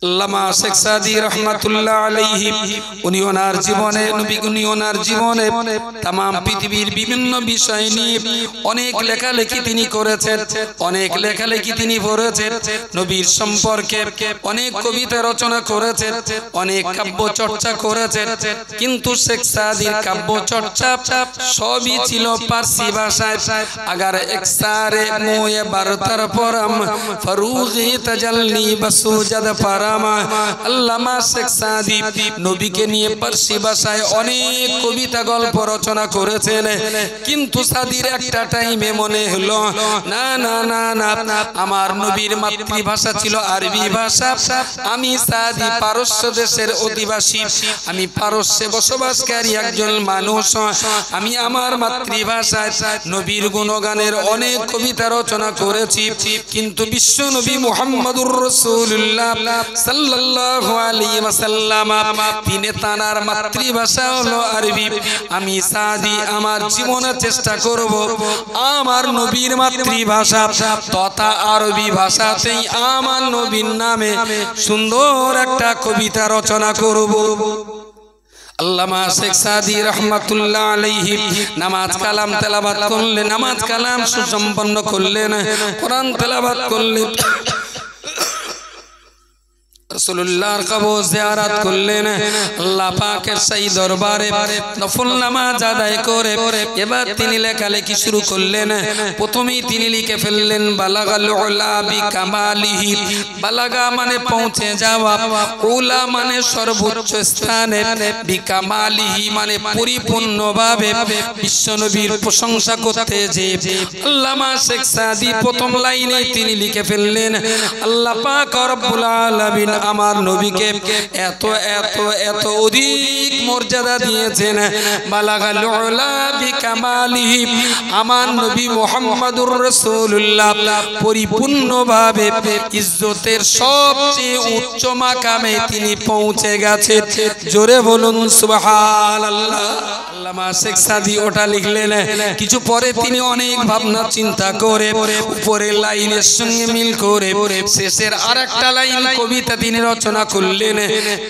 আল্লামা শেখ সাদি রহমাতুল্লাহ আলাইহি উনি ওনার জীবনে ওনার জীবনে तमाम পৃথিবীর বিভিন্ন বিষয় নিয়ে অনেক লেখালেখি তিনি করেছেন, অনেক লেখালেখি তিনি পড়েছেন, নবীর সম্পর্কে অনেক কবিতা রচনা করেছেন, অনেক কাব্য চর্চা করেছেন। কিন্তু শেখ সাদির কাব্য চর্চা সবই ছিল পারসি ভাষায়। अगर एक सारे मोए बरतर परम फरूगी तजल्ली बसूजद परम। আল্লামা শেখ সাদি নবীকে নিয়ে পারসি ভাষায় অনেক কবিতা গল্প রচনা করেছেন। কিন্তু সাদির একটা টাইমে মনে হলো না না না না, আমার নবীর মাতৃভাষা ছিল আরবি ভাষা, আমি সাদি পারস্য দেশের অধিবাসী, আমি পারস্যে বসবাসকারী একজন মানুষ, আমি আমার মাতৃভাষায় নবীর গুণগানের অনেক কবিতা রচনা করেছি। কিন্তু বিশ্ব নবী মুহাম্মদুর রাসূলুল্লাহ সাল্লাল্লাহু আলাইহি ওয়াসাল্লাম তিনি তার মাতৃভাষা হলো আরবি। আমি সাদি আমার জীবনে চেষ্টা করব আমার নবীর মাতৃভাষা তথা আরবি ভাষাতেই আমার নবীর নামে সুন্দর একটা কবিতা রচনা করব। আল্লামা শেখ সাদি রহমাতুল্লাহ আলাইহি নামাজ কালাম তেলাওয়াত করলেন, নামাজ কালাম সুসম্পন্ন করলেন, কোরআন তেলাওয়াত করলেন, রাসূলুল্লাহর কবর জিয়ারত করলেন, আল্লাহ পাকের সেই দরবারে নফল নামাজ আদায় করে এবার তিনি লেখালেখি শুরু করলেন। প্রথমেই তিনি লিখে ফেললেন বালাগাল উলা বিকামালিহি। বালাগা মানে পৌঁছে যাওয়া, উলা মানে সর্বোচ্চ স্থানে, বিকামালিহি মানে পরিপূর্ণভাবে বিশ্বনবীর প্রশংসা করতে যে আল্লামা শেখ সাদি প্রথম লাইনে তিনি লিখে ফেললেন আল্লাহ পাক রব্বুল আলামিন আমার নবীকে এত এত এত অধিক মর্যাদা দিয়েছেন। বালাগাল উলা বিকামালিহি, আমার নবী মুহাম্মদুর রাসূলুল্লাহ পরিপূর্ণভাবে ইজ্জতের সবচেয়ে উচ্চ মাকামে তিনি পৌঁছে গেছেন। জোরে বলুন সুবহানাল্লাহ। আল্লামা শেখ সাদি ওটা লিখলেন, কিছু পরে তিনি অনেক ভাবনা চিন্তা করে উপরের লাইনের সঙ্গে মিল করে শেষের আরেকটা লাইন কবিতা তিনি রচনা করলেন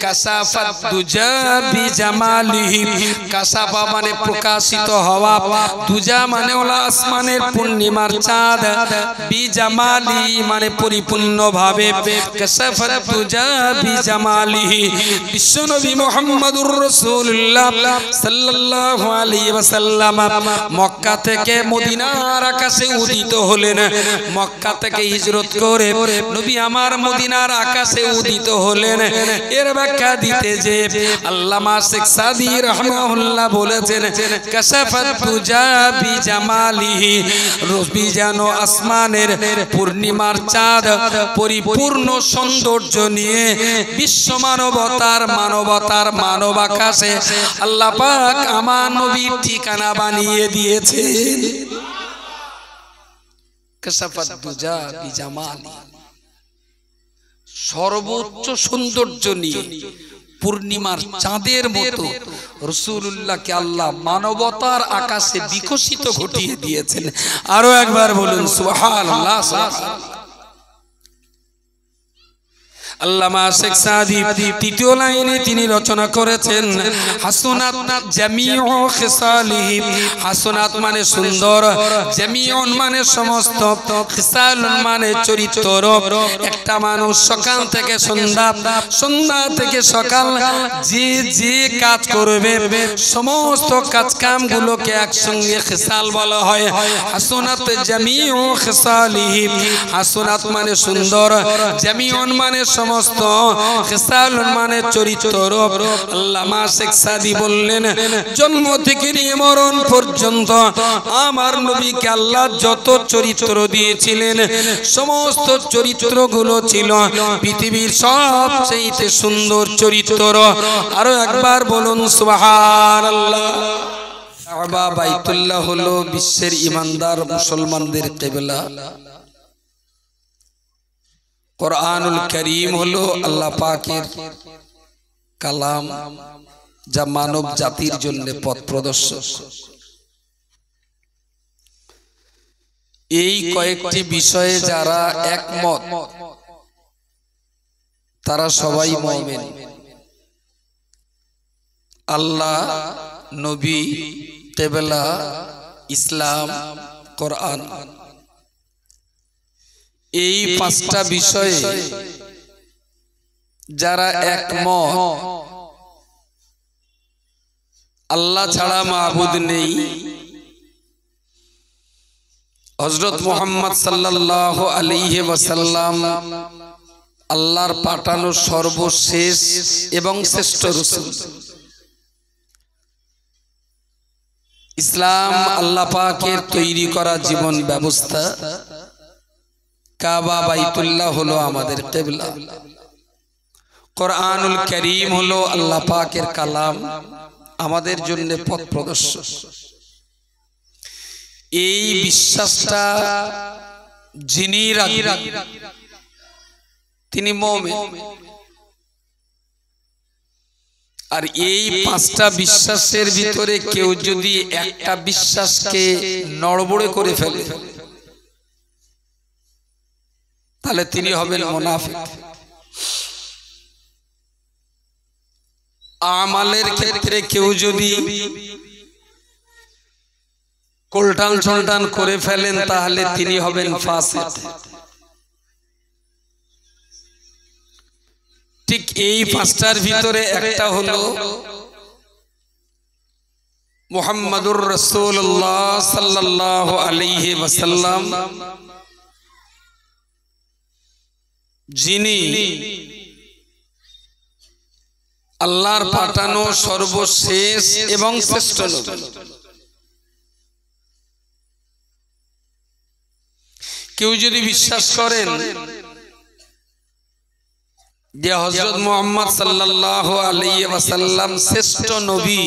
কাসাফাত দুজা বিজামালিহি। কাসাফা মানে প্রকাশিত হওয়া, দুজা মানে হলো আসমানের পূর্ণিমার চাঁদ, বিজামালি মানে পরিপূর্ণভাবে, কাসাফাত দুজা বিজামালিহি। বিশ্বনবী মুহাম্মদুর রাসূলুল্লাহ সাল্লাল্লাহু আলাইহি ওয়াসাল্লাম মক্কা থেকে মদিনার আকাশে উদিত হলেন। মক্কা থেকে হিজরত করে নবী আমার মদিনার আকাশে উদিত হলেন। এর ব্যাখ্যা দিতে যে আল্লামা শেখ সাদি রাহমাহুল্লাহ বলেছেন কাশাফাত তুজা বিজামালিহি, রবি যেন আসমানের পূর্ণিমার চাঁদ পরিপূর্ণ সৌন্দর্য নিয়ে বিশ্ব মানবতার মানব আকাশে আল্লাহ পাক আমার নবীর ঠিকানা বানিয়ে দিয়েছেন। কাশাফাত তুজা বিজামালিহি, সর্বোচ্চ সৌন্দর্য নিয়ে পূর্ণিমার চাঁদের মতো রাসূলুল্লাহকে আল্লাহ মানবতার আকাশে বিকশিত ঘটিয়ে দিয়েছেন। আরো একবার বলুন সুবহানাল্লাহ। আল্লামা শেখ সাদি তৃতীয় লাইনে তিনি রচনা করেছেন হাসনাত জামিউ খিসালিহি। হাসনাত মানে সুন্দর, জামিউন মানে সমস্ত, খিসালুন মানে চরিত্র। একটা মানুষ সকাল থেকে সন্ধ্যা, সন্ধ্যা থেকে সকাল যে যে কাজ করবে সমস্ত কাজ কামগুলোকে একসঙ্গে খিসাল বলা হয়। হাসনাত জামিউ খিসালিহি। হাসনাত মানে সুন্দর, জামিউন মানে সমস্ত, খিসালুন মানে চরিত্র। আল্লামা শেখ সাদি বললেন জন্ম থেকে নিয়ে মরণ পর্যন্ত আমার নবীকে আল্লাহ যত চরিত্র দিয়েছিলেন সমস্ত চরিত্রগুলো ছিল পৃথিবীর সবচেয়ে সুন্দর চরিত্র। আরো একবার বলুন সুবহানাল্লাহ। কাবা বাইতুল্লাহ হলো বিশ্বের ইমানদার মুসলমানদের কিবলা। কুরআনুল কারীম হলো আল্লাহ পাকের কালাম, যা মানব জাতির জন্য পথ প্রদর্শক। এই কয়েকটি বিষয়ে যারা একমত তারা সবাই মুমিন। আল্লাহ, নবী, কিবলা, ইসলাম, কোরআন, এই পাঁচটা বিষয়ে যারা একমত আল্লাহ ছাড়া মাবুদ নেই, হযরত মুহাম্মদ সাল্লাল্লাহু আলাইহি ওয়াসাল্লাম আল্লাহর পাঠানো সর্বশেষ এবং শ্রেষ্ঠ রাসূল। ইসলাম আল্লাহ পাকের তৈরি করা জীবন ব্যবস্থা। কাবা বাইতুল্লাহ হলো আমাদের কিবলা। কোরআনুল কারীম হলো আল্লাহ পাকের কালাম, আমাদের জন্য পথ প্রদর্শক। এই বিশ্বাসটা যিনি রাখবেন তিনি মুমিন। আর এই পাঁচটা বিশ্বাসের ভিতরে কেউ যদি একটা বিশ্বাসকে নড়বড়ে করে ফেলে তাহলে তিনি হবেন মুনাফিক। আমালের ক্ষেত্রে কেউ যদি কোলটান চলটান করে ফেলেন তাহলে তিনি হবেন ফাসিক। ঠিক এই পাঁচটার ভিতরে একটা হলো মুহাম্মাদুর রাসূলুল্লাহ সাল্লাল্লাহু আলাইহি ওয়াসাল্লাম, যিনি আল্লাহর পাঠানো সর্বশেষ এবং শ্রেষ্ঠ নবী। কেউ যদি বিশ্বাস করেন যে হযরত মুহাম্মদ সাল্লাল্লাহু আলাইহি ওয়াসাল্লাম শ্রেষ্ঠ নবী,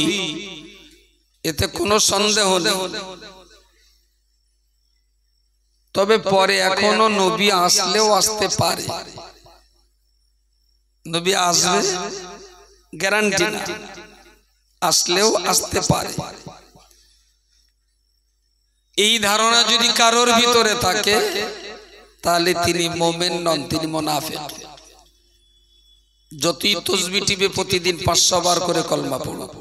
এতে কোনো সন্দেহ নেই। তবে পরে এখনো নবী আসলেও আসতে পারে, নবী আসবে গ্যারান্টি না, আসলেও আসতে পারে। এই ধারণা যদি কারোর ভিতরে থাকে তাহলে তিনি মুমিন নন, তিনি মুনাফিক। যতই তাসবিহ টিপে প্রতিদিন 500 বার করে কলমা পড়ুক,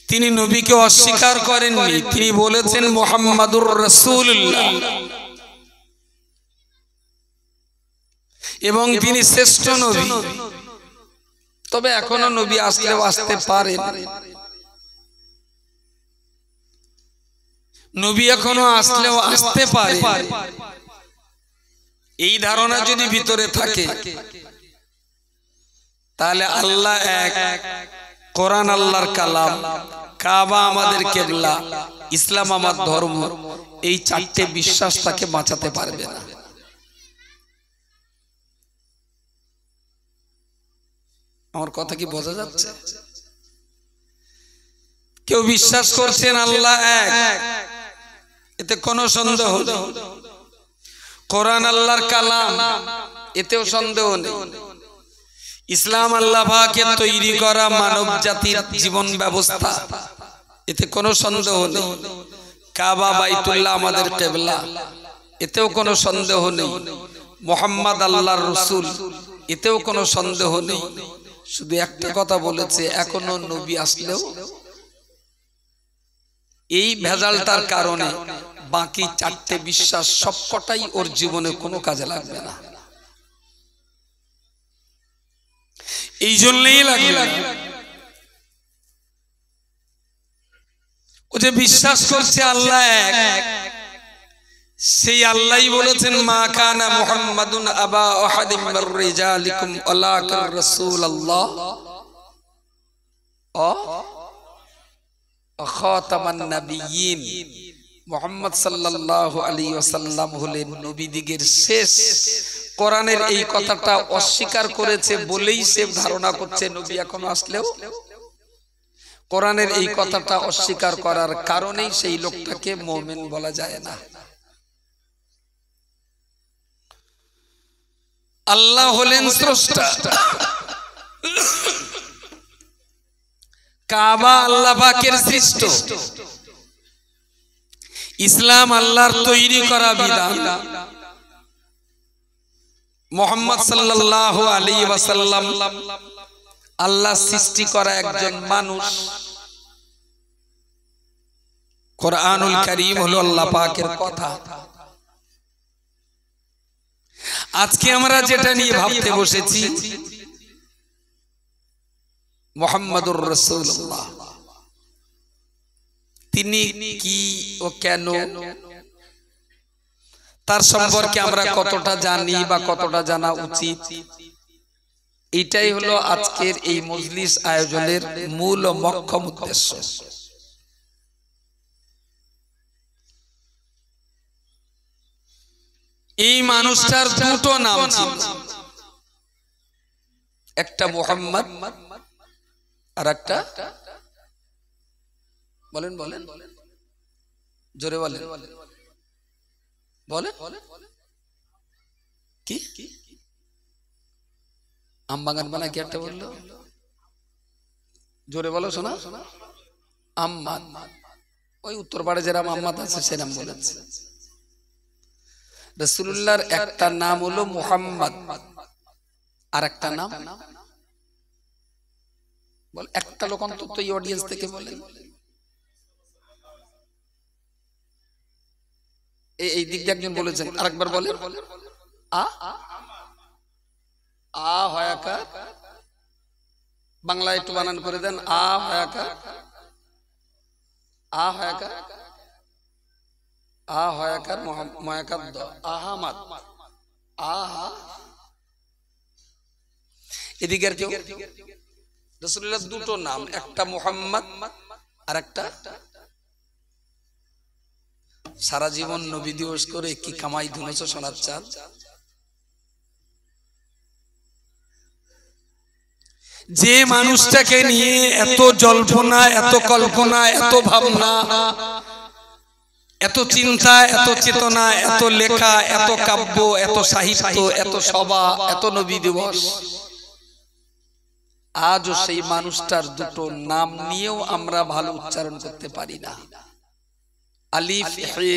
তিনি নবীকে অস্বীকার করেননি। তিনি বলেছেন মুহাম্মাদুর রাসূলুল্লাহ, এবং তিনি শ্রেষ্ঠ নবী। তবে এখনো নবী আসলেও আসতে পারেন, নবী এখনো আসলেও আসতে পারে। এই ধারণা যদি ভিতরে থাকে তাহলে আল্লাহ এক, কোরআন আল্লাহর কালাম, কাবা আমাদের কিবলা, ইসলাম আমার ধর্ম, এই চারটে বিশ্বাস তাকে বাঁচাতে পারবে না। আমার কথা কি বোঝা যাচ্ছে? কেউ বিশ্বাস করছেন আল্লাহ এক, এতে কোনো সন্দেহ নেই। কোরআন আল্লাহর কালাম, এতেও সন্দেহ নেই। ইসলাম আল্লাহ পাকের তৈরি করা মানব জাতির জীবন ব্যবস্থা, এতে কোনো সন্দেহ নেই। কাবা বাইতুল্লাহ আমাদের কিবলা, এতেও কোনো সন্দেহ নেই। মুহাম্মদ আল্লাহর রাসূল, এতেও কোনো সন্দেহ নেই। শুধু একটা কথা বলেছে, এখনো নবী আসলেও এই ভেজালটার কারণে বাকি চারটে বিশ্বাস সবকটাই ওর জীবনে কোনো কাজে লাগবে না। এই জন্যই লাগবে না। ও যে বিশ্বাস করছে আল্লাহ এক, সেই আল্লাহই বলেছেন মা কানা মুহাম্মাদুন আবা আহাদিম মির রিজালিকুম ওয়ালাকিন রাসূলুল্লাহ ওয়া খাতামান নাবিয়্যিন। মুহাম্মদ সাল্লাল্লাহু আলাইহি ওয়াসাল্লাম হলেন নবীদিগের শেষ। কোরআনের এই কথাটা অস্বীকার করেছে বলেই সে ধারণা করছে নবী এখনো আসলেও, কোরআনের এই কথাটা অস্বীকার করার কারণেই সেই লোকটাকে মুমিন বলা যায় না। আল্লাহ হলেন স্রষ্টা, কাবা আল্লাহ পাকের সৃষ্ট, ইসলাম আল্লাহর তৈরি করা বিধান, মুহাম্মদ সাল্লাল্লাহু আলাইহি ওয়াসাল্লাম আল্লাহ সৃষ্টি করা একজন মানুষ। কোরআনুল কারীম হলো আল্লাহ পাকের কথা। আজকে আমরা যেটা নিয়ে ভাবতে বসেছি মুহাম্মাদুর রাসূলুল্লাহ, তিনি কি ও কেন, তার সম্পর্কে আমরা কতটা জানি বা কতটা জানা উচিত, এটাই হলো আজকের এই মজলিস আয়োজনের মূল ও মোক্ষম উদ্দেশ্য। এই মানুষটার দুটো নাম ছিল, একটা মুহাম্মদ আর একটা বলেন বলেন জোরে বলেন বলেন কি আমবাগান বানা কি একটা বললো, জোরে বলো শোনা। আম্মাদ, ওই উত্তর পাড়ে যেরাম আম্মাদ আছে সেরাম বলেছে। রাসূলুল্লাহর একটা নাম হলো মুহাম্মদ আর একটা নাম বল, একটা লোক অন্তত এই অডিয়েন্স থেকে বলেন। এই দিক দিয়ে একজন বলেছেন, আরেকবার বলেন। আ আ হয়াকার, বাংলা একটু বানান করে দেন। আ হয়াকার, আ হয়াকার, আ হয়াকার ময়াকার দ আহামাদ আহা। এদিকে আর কেউ? রাসূলুল্লাহর দুটো নাম, একটা মুহাম্মদ আর একটা। সারা জীবন নবী দিবস করে কি কামাই ধুনেছ সোনার চাঁদ। যে মানুষটাকে নিয়ে এত জল্পনা, এত কল্পনা, এত ভাবনা, এত চিন্তা, এত চেতনা, এত লেখা, এত কাব্য, এত সাহিত্য, এত সভা, এত নবী দিবস, আজও সেই মানুষটার দুটো নাম নিয়েও আমরা ভালো উচ্চারণ করতে পারি না। আলিফ হে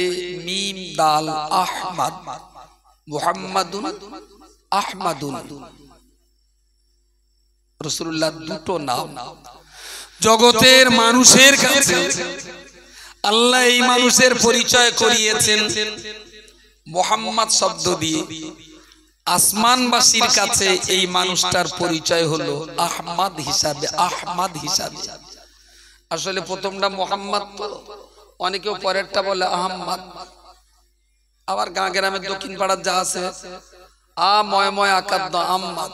মিম দাল আহমদ, মুহাম্মাদুন আহমাদুন। রাসূলুল্লাহর দুটো নাম জগতের মানুষের কাছে আল্লাহ এই মানুষের পরিচয় করিয়েছেন মুহাম্মদ শব্দ দিয়ে। আসমানবাসীর কাছে এই মানুষটার পরিচয় হলো আহমদ হিসাবে, আহমদ হিসাবে। আসলে প্রথমটা মুহাম্মদ, তো অনেকেও পরেরটা বলে আহমদ। আবার গাঁ গ্রামের দক্ষিণ পাড়ার যা আছে আ ময় ময় আকাদ্দ আহমদ,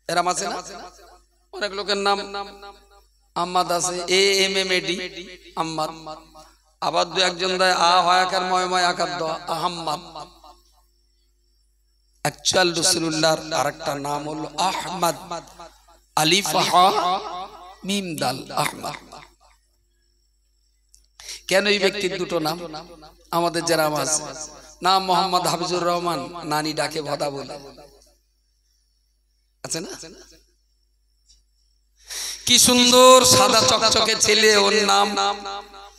এরম আছে না? অনেক লোকের নাম আহমদ আছে, A M M A D Ahmad. আবার দু একজন দেয় আ হয়াকার ময় ময় আকাদ্দ আহমদ। অ্যাকচুয়াল রাসূলুল্লাহর আরেকটা নাম হলো আহমদ, আলিফ হা মিম দাল আহমদ। কেন এই ব্যক্তির দুটো নাম? আমাদের যারা আছে নাম মোহাম্মদ হাফিজুর রহমান, নানি ডাকে ভদা বলে, আছে না? কি সুন্দর সাদা চকচকে ছেলে, ওর নাম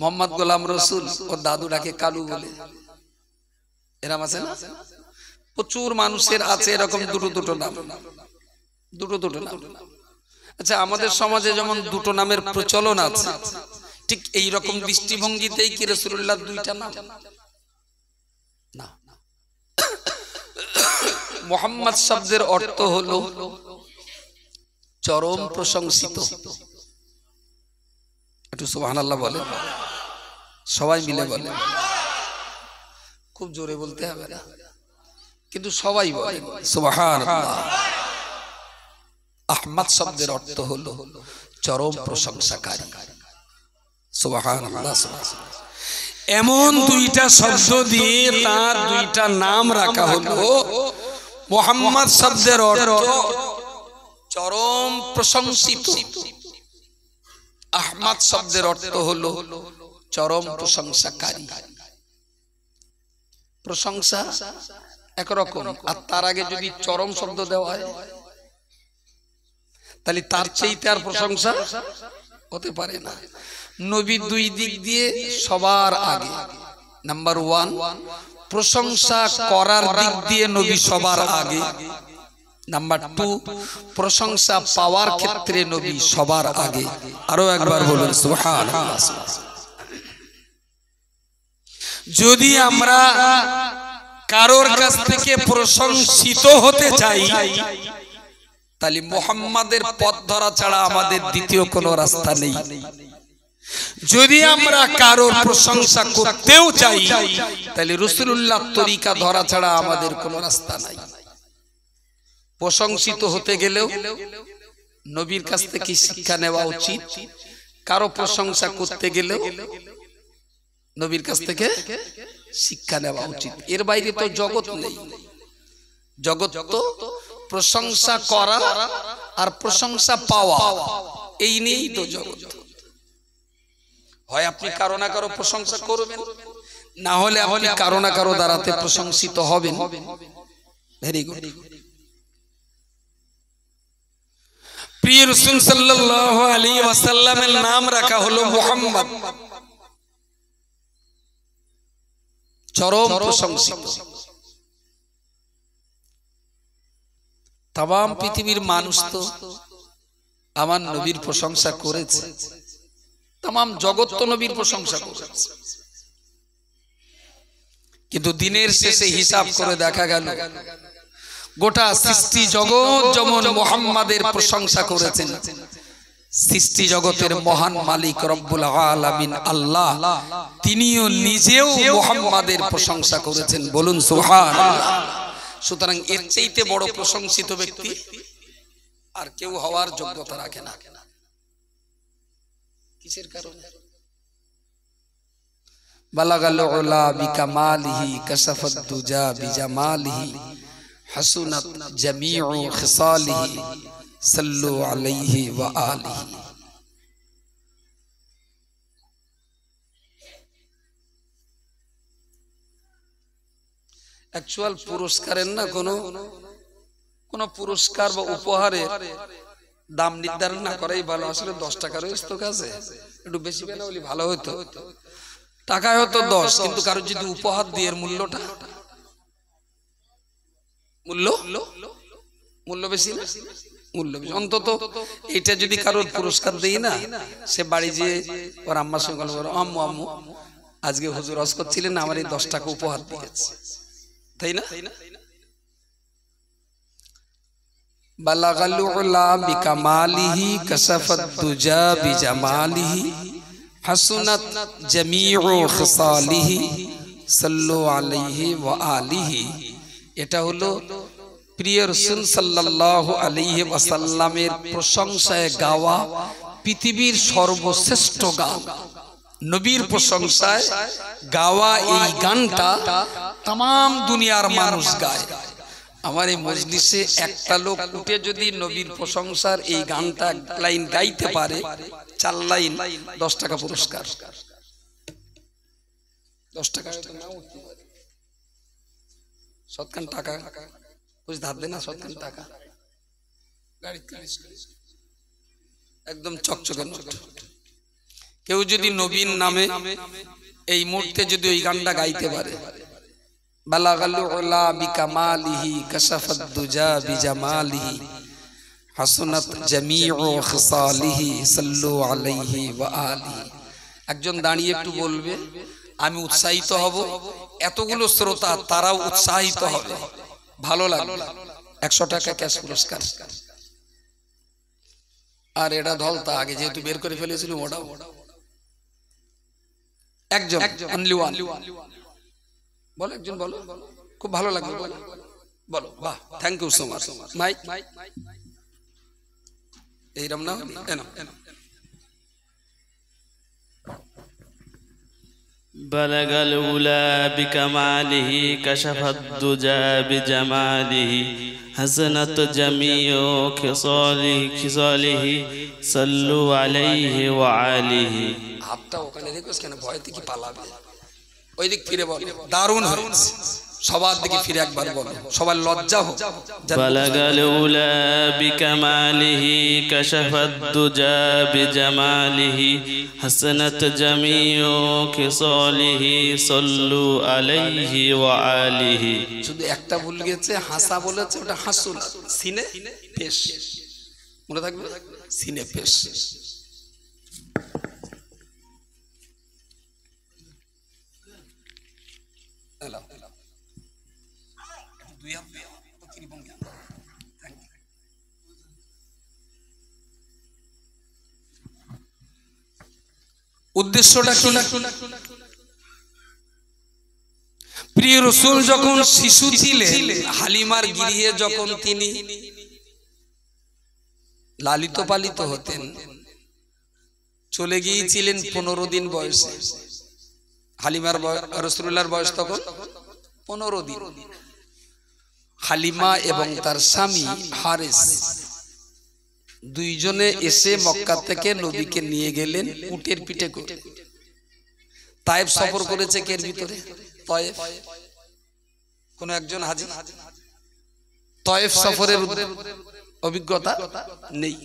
মোহাম্মদ গোলাম রসুল, ওর দাদু ডাকে কালু বলে, এরম আছে না? প্রচুর মানুষের আছে এরকম দুটো দুটো নাম, দুটো দুটো নাম। আচ্ছা, আমাদের সমাজে যেমন দুটো নামের প্রচলন আছে, ঠিক এই রকম দৃষ্টিভঙ্গিতেই কি রাসূলুল্লাহর দুইটা নাম? না। মুহাম্মদ শব্দের অর্থ হলো চরম প্রশংসিত। একটু সুবহানাল্লাহ বলে, সবাই মিলে বলে, খুব জোরে বলতে হবে না, কিন্তু সবাই বলে সুবহানাল্লাহ। আহমদ শব্দের অর্থ হলো চরম প্রশংসাকারী। সুবহানাল্লাহ। এমন দুইটা শব্দ দিয়ে তার দুইটা নাম রাখা হলো। মুহাম্মদ শব্দের অর্থ চরম প্রশংসিত, আহমদ শব্দের অর্থ হলো চরম প্রশংসাকারী। প্রশংসা একরকম, আর তার আগে যদি চরম শব্দ দেওয়া হয় তাহলে তার চাইতে আর প্রশংসা হতে পারে না। নবী দুই দিক দিয়ে সবার আগে, নাম্বার ওয়ান প্রশংসা করার দিক দিয়ে নবী সবার আগে। নাম্বার 2, প্রশংসা পাওয়ার ক্ষেত্রে নবী সবার আগে। আরো একবার বলুন সুবহানাল্লাহ। যদি আমরা কারোর কাছ থেকে প্রশংসিত হতে চাই, তাহলে মুহাম্মাদের পথ ধরা ছাড়া আমাদের দ্বিতীয় কোনো রাস্তা নেই। যদি আমরা কারোর প্রশংসা করতেও চাই, তাহলে রাসূলুল্লাহর তরিকা ধরা ছাড়া আমাদের কোনো রাস্তা নাই। প্রশংসিত হতে গেলেও নবীর কাছ থেকে শিক্ষা নেওয়া উচিত, কারো প্রশংসা করতে গেলেও নবীর কাছ থেকে শিক্ষা নেওয়া উচিত। এর বাইরে তো জগৎ নেই। জগৎ তো প্রশংসা করা আর প্রশংসা পাওয়া, এই নিয়েই তো জগৎ। হয় আপনি কারো না কারো প্রশংসা করবেন, না হলে আপনি কারো না কারো দ্বারাতে প্রশংসিত হবেন। Very good. প্রিয় রাসূল সাল্লাল্লাহু আলাইহি ওয়াসাল্লামের নাম রাখা হলো মুহাম্মদ, চরম প্রশংসিত। তাম পৃথিবীর মানুষ তো আমার নবীর প্রশংসা করেছে, তাম জগৎ তো নবীর প্রশংসা করেছে। কিন্তু দিনের শেষে হিসাব করে দেখা গেল গোটা সৃষ্টি জগৎ যেমন মুহাম্মাদের প্রশংসা করেছেন, সৃষ্টি জগতের মহান মালিক রব্বুল আলামিন আল্লাহ তিনিও নিজেও মুহাম্মাদের প্রশংসা করেছেন। বলুন সুবহানাল্লাহ। সুতরাং এর চাইতে বড় প্রশংসিত ব্যক্তি আর কেউ হওয়ার যোগ্যতা রাখে না। কিসের কারণে? বালাগাল উলা বিকামালিহি কাশাফাদ দুজা বিজামালিহি হাসুনাত জামিউ খিসালিহি সাল্লু আলাইহি ওয়া আলিহি। অ্যাকচুয়াল পুরস্কারের না কোন পুরস্কার বা উপহারের দাম নির্ধারণ না করাই ভালো। আসলে 10 টাকার স্টক আছে, একটু বেশি বেলা হলে ভালো হতো। টাকা হয়তো 10, কিন্তু কারো যদি উপহার দিয়ে মূল্যটা মূল্য বেশি না, মূল্য বেশি। অন্তত এটা যদি কারোর পুরস্কার দেই না, সে বাড়ি যেয়ে ওর আম্মার সঙ্গে বলবো, আম্মু আম্মু আজকে হুজুর ওয়াজ করছিলেন, আমার এই 10 টাকা উপহার দিয়েছে, তাই না? বালাগাল উলা বিকামালিহি কাশাফাদ দুজা বিজামালিহি হাসুনাত জামিউ খিসালিহি সাল্লু আলাইহি ওয়া আলিহি। এটা হলো প্রিয় রাসূল সাল্লাল্লাহু আলাইহি ওয়াসাল্লামের প্রশংসায় গাওয়া পৃথিবীর সর্বশ্রেষ্ঠ গান। নবীর প্রশংসায় গাওয়া এই গানটা तमाम দুনিয়ার মানুষ গায়। আমার এই মজলিসে একটা লোক উঠে যদি নবীর প্রশংসার এই গানটা লাইন গাইতে পারে, 4 লাইন, 10 টাকা পুরস্কার। 10 টাকা সৎকান টাকা कुछ ধার দেনা, সৎকান টাকা গাড়ি একদম চকচকে নোট। কেউ যদি নবীর নামে এই মুহূর্তে যদি ওই গানটা গাইতে পারে, বালাগাল উলা বিকামালিহি কাশাফাদ দুজা বিজামালিহি হাসনাত জামিউ খিসালিহি সাল্লু আলাইহি ওয়া আলিহি। একজন দাঁড়িয়ে একটু বলবে, আমি উৎসাহিত হব, এতগুলো শ্রোতা তারাও উৎসাহিত হবে, ভালো লাগবে। 100 টাকা ক্যাশ পুরস্কার। আর এটা ধলতা আগে যেহেতু বের করে ফেলেছিল, ওটাও একজন অনলি ওয়ান বলো, একজন বলো, খুব ভালো লাগবে, বলো। বাহ, thank you so much. Mike এইরকম না, بلغ الأولى بكماله كشف الدجى بجماله حسنت جميع خصاله صلوا عليه وعليه। হাতটা ওখানে রেখে কেন ভয়তে কি পালাবে? ওই দিক ফিরে বল, দারুণ হয়েছে, সবার দিকে ফিরে একবার বলো, সবার লজ্জা হোক। বালাগাল উলা বিকামালিহি কাশাফাদ দুজা বিজামালিহি হাসানাত জামিউ খিসালিহি সাল্লু আলাইহি ওয়া আলিহি। শুধু একটা ভুল গেছে, হাসা বলেছে, ওটা হাসুল, সিনে পেশ, মনে থাকবে, সিনে পেশ। উদ্দেশ্যটা কি? প্রিয় রাসূল যখন শিশু ছিলেন, হালিমার গৃহে যখন তিনি লালিত পালিত হতেন, চলে গিয়েছিলেন 15 দিন বয়সে। হালিমার রাসূলুল্লাহর বয়স তখন 15 দিন। হালিমা এবং তার স্বামী হারেস দুইজনে এসে মক্কা থেকে নবীকে নিয়ে গেলেন উটের পিঠে করে। তায়েফ সফর করেছে কের ভিতরে? তায়েফ। কোন একজন হাজী তায়েফ সফরের অভিজ্ঞতা নেই।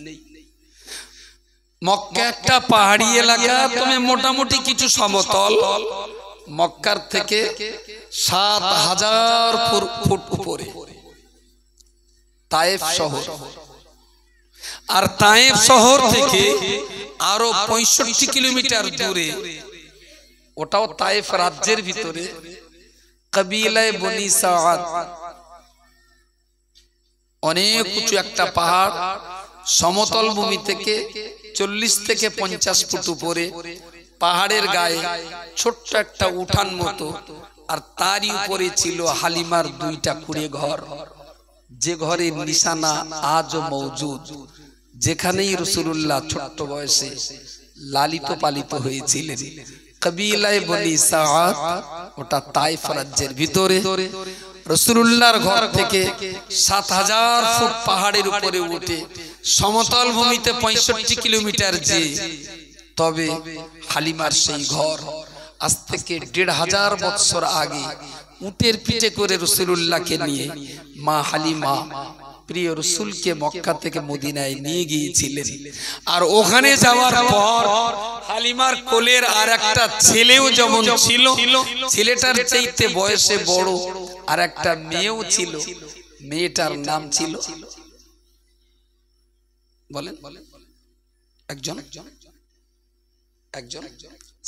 মক্কা একটা পাহাড়ি এলাকা, তবে মোটামুটি কিছু সমতল। মক্কার থেকে 7000 ফুট উপরে তায়েফ শহর। আর তায়েফ শহর থেকে আরো 65 কিলোমিটার দূরে, ওটাও তায়েফ রাজ্যের ভিতরে, কবিলায়ে বনি সাআদ, অনেক উঁচু একটা পাহাড়। সমতল ভূমি থেকে 40 থেকে 50 ফুট উপরে পাহাড়ের গায়ে ছোট্ট একটা উঠান মতো, আর তারই উপরে ছিল হালিমার 2টা কুঁড়ে ঘর, যে ঘরের নিশানা আজও মওজুদ, যেখানেই রাসূলুল্লাহ ছোট্ট বয়সে লালিত পালিত হয়েছিলেন। কবিলায়ে বনি সাআদ, ওটা তায়েফ রাজ্যের ভিতরে। রাসূলুল্লাহর ঘর থেকে 7000 ফুট পাহাড়ের উপরে উঠে সমতল ভূমিতে 65 কিলোমিটার যে, তবে হালিমার সেই ঘর আজ থেকে 1500 বছর আগে উটের পিঠে করে রাসূলুল্লাহকে নিয়ে মা হালিমা প্রিয় রাসূলকে মক্কা থেকে মদিনায় নিয়ে গিয়েছিলেন। আর ওখানে যাওয়ার পর হালিমার কোলের আর একটা ছেলেও যেমন ছিল, ছেলেটার চাইতে বয়সে বড় আর একটা মেয়েও ছিল। মেয়েটার নাম ছিল, বলেন একজন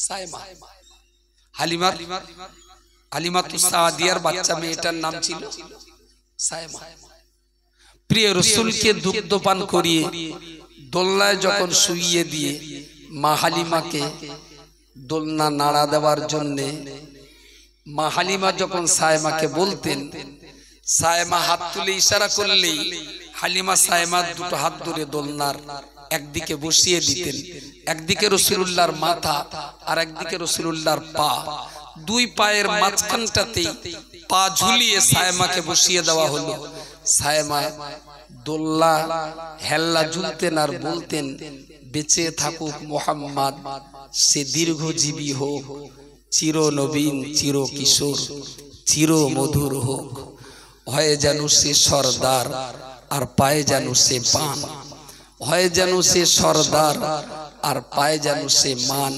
সায়মা। হালিমাতুস সাদিয়ার বাচ্চা মেয়েটার নাম ছিল সায়মা। প্রিয় রাসূলকে দুগ্ধপান করিয়ে দোলনায় যখন শুইয়ে দিয়ে মা হালিমাকে দোলনা নাড়া দেওয়ার জন্যে মা হালিমা যখন সায়মাকে বলতেন, সায়মা হাত তুলে ইশারা করলেই হালিমা সায়মার 2টো হাত ধরে দোলনার একদিকে বসিয়ে দিতেন। একদিকে রাসূলুল্লাহর মাথা আর একদিকে রাসূলুল্লাহর পা, 2 পায়ের মাঝখানটাতে পা ঝুলিয়ে সায়মাকে বসিয়ে দেওয়া হলো। সায়মা দোল্লা হেল্লা ঝুলতেন আর বলতেন, বেঁচে থাকুক মুহাম্মদ, সে দীর্ঘজীবী হোক, চির নবীন, চির কিশোর, চির মধুর হোক, হয় যেন সে সরদার আর পায়ে যেন সে পান, হয় যেন সে সরদার আর পায়ে যেন সে মান।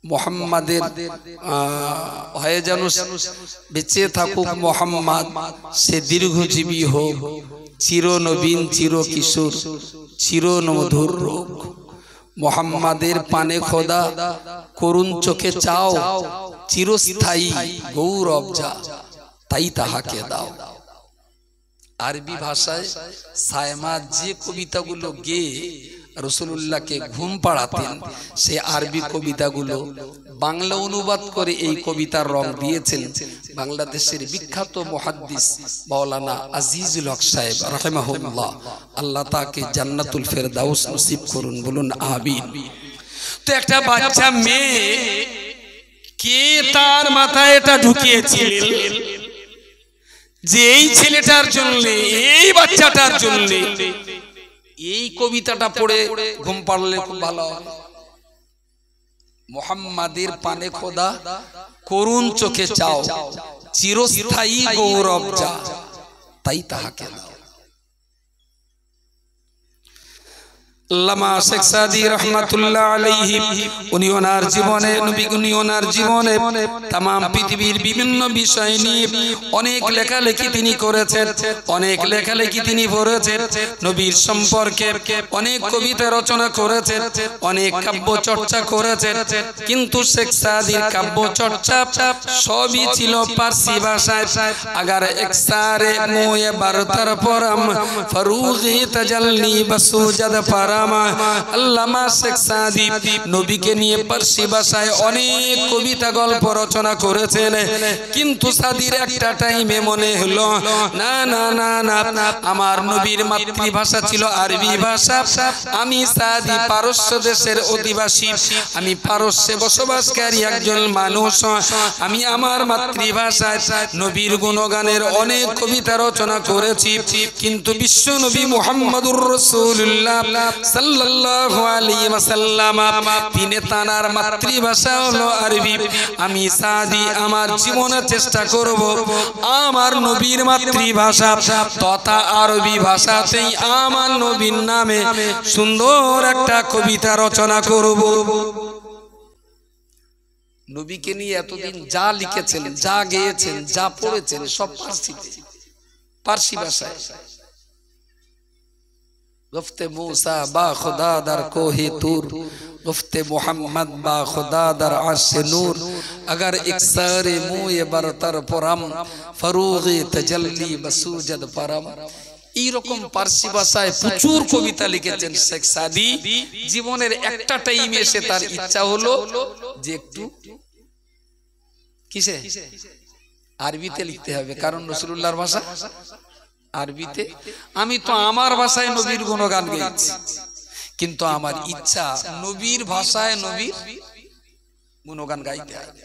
মুহাম্মাদের হয় যেন বেঁচে থাকুক মুহাম্মদ, সে দীর্ঘজীবী হোক, চির নবীন, চির কিশোর, চির মধুর হোক। মুহাম্মাদের পানে খোদা করুণ চোখে চাও, চিরস্থায়ী গৌরব যা, তাই তাহাকে দাও। আরবি ভাষায় সায়মা যে কবিতাগুলো গেয়ে রাসূলুল্লাহকে ঘুম পাড়াতেন, সে আরবি কবিতাগুলো বাংলা অনুবাদ করে এই কবিতার রং দিয়েছেন বাংলাদেশের বিখ্যাত মুহাদ্দিস মাওলানা আজিজুল হক সাহেব রাহিমাহুল্লাহ। আল্লাহ তাকে জান্নাতুল ফেরদাউস নসিব করুন, বলুন আমিন। তো একটা বাচ্চা মেয়ে, কে তার মাথায় এটা ঢুকিয়েছিলেন যে এই ছেলেটার জন্য, এই বাচ্চাটার জন্য এই কবিতাটা পড়ে ঘুম পাড়লে খুব ভালো হবে। মুহাম্মাদের পানে খোদা করুণ চোখে চাও, চিরস্থায়ী গৌরব যা, তাই তাহাকে দাও। আল্লামা শেখ সাদি রহমাতুল্লাহ আলাইহি উনি ওনার জীবনে तमाम পৃথিবীর বিভিন্ন বিষয় নিয়ে অনেক লেখালেখি তিনি করেছেন, অনেক লেখালেখি তিনি পড়েছেন, নবীর সম্পর্কে অনেক কবিতা রচনা করেছেন, অনেক কাব্য চর্চা করেছেন। কিন্তু শেখ সাদির কাব্য চর্চা সবই ছিল পারসি ভাষায়। अगर एक सारे मोए बरतर परम फरूगी तजल्ली बसूजद परम। আল্লামা শেখ সাদি নবীকে নিয়ে পারসি ভাষায় অনেক কবিতা গল্প রচনা করেছেন। কিন্তু সাদির একটা টাইমে মনে হলো না না না না, আমার নবীর মাতৃভাষা ছিল আরবি ভাষা, আমি সাদি পারস্য দেশের অধিবাসী, আমি পারস্যে বসবাসকারী একজন মানুষ, আমি আমার মাতৃভাষায় নবীর গুণগানের অনেক কবিতা রচনা করেছি। কিন্তু বিশ্ব নবী মুহাম্মদুর রাসূলুল্লাহ সাল্লাল্লাহু আলাইহি ওয়াসাল্লাম তিনি তার মাতৃভাষা হলো আরবি। আমি সাদি আমার জীবনে চেষ্টা করব আমার নবীর মাতৃভাষা তথা আরবি ভাষাতেই আমার নবীর নামে সুন্দর একটা কবিতা রচনা করব। নবীকে নিয়ে এতদিন যা লিখেছেন, যা গেয়েছেন, যা পড়েছেন সব পারসি ভাষায়। गफ्ते मूसा बा खुदा दर कोहे तूर, गफ्ते मोहम्मद बा खुदा दर आशे नूर, अगर एक सारे मुए बरतर परम फरूगे तजल्ली बसूजद परम। এই রকম পারসি ভাষায় প্রচুর কবিতা লিখেছেন শেখ সাদি। জীবনের একটা টাইমে এসে তার ইচ্ছা হলো যে একটু কিসে আরবিতে লিখতে হবে, কারণ রাসূলুল্লাহর ভাষা আরবিতে। আমি তো আমার ভাষায় নবীর গুণগান গাইছি, কিন্তু আমার ইচ্ছা নবীর ভাষায় নবীর গুণগান গাইতে হবে।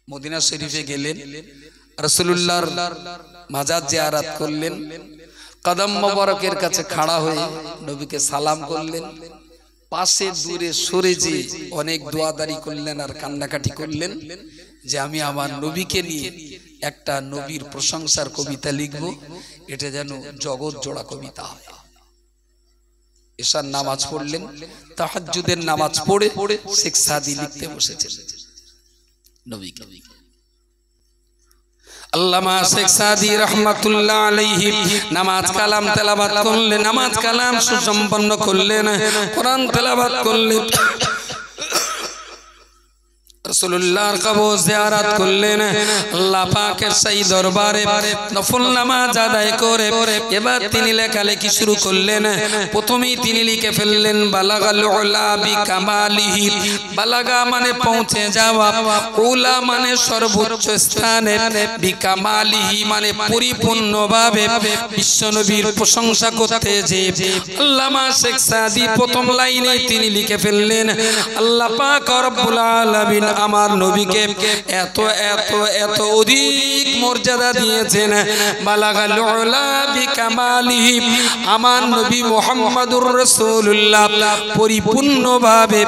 মদিনা শরীফে গেলেন, রাসূলুল্লাহর মাজার জিয়ারত করলেন, কদম মোবারকের কাছে খাড়া হয়ে নবীকে সালাম করলেন, পাশে দূরে সরে যে অনেক দোয়াদারি করলেন আর কান্নাকাটি করলেন যে আমি আমার নবীকে নিয়ে একটা নবীর প্রশংসার কবিতা লিখব, এটা যেন জগৎ জোড়া কবিতা হয়। এশার নামাজ পড়লেন, তাহাজ্জুদের নামাজ পড়ে শেখ সাদি লিখতে বসেছেন নবীকে। আল্লামা শেখ সাদি রহমাতুল্লাহ আলাইহি নামাজ কালাম তেলাওয়াত করলেন, নামাজ কালাম সুসম্পন্ন করলেন, কোরআন তেলাওয়াত করলেন, রাসূলুল্লাহর কবর জিয়ারত করলেন। আল্লাহ পাকের সেই দরবারে নফল নামাজ আদায় করে এবার তিনি লেখালেখি শুরু করলেন। প্রথমেই তিনি লিখে ফেললেন বালাগাল উলা বিকামালিহি। বালাগা মানে পৌঁছে যাওয়া, উলা মানে সর্বোচ্চ স্থানে, বিকামালিহি মানে পরিপূর্ণভাবে বিশ্বনবীর প্রশংসা করতে যে আল্লামা শেখ সাদি প্রথম লাইনে তিনি লিখে ফেললেন আল্লাহ পাক রব্বুল আলামিন আমার নবীকে এত এত এত অধিক মর্যাদা দিয়েছেন। বালাগাল উলা বিকামালিহি, আমার নবী মুহাম্মদুর রাসূলুল্লাহ পরিপূর্ণভাবে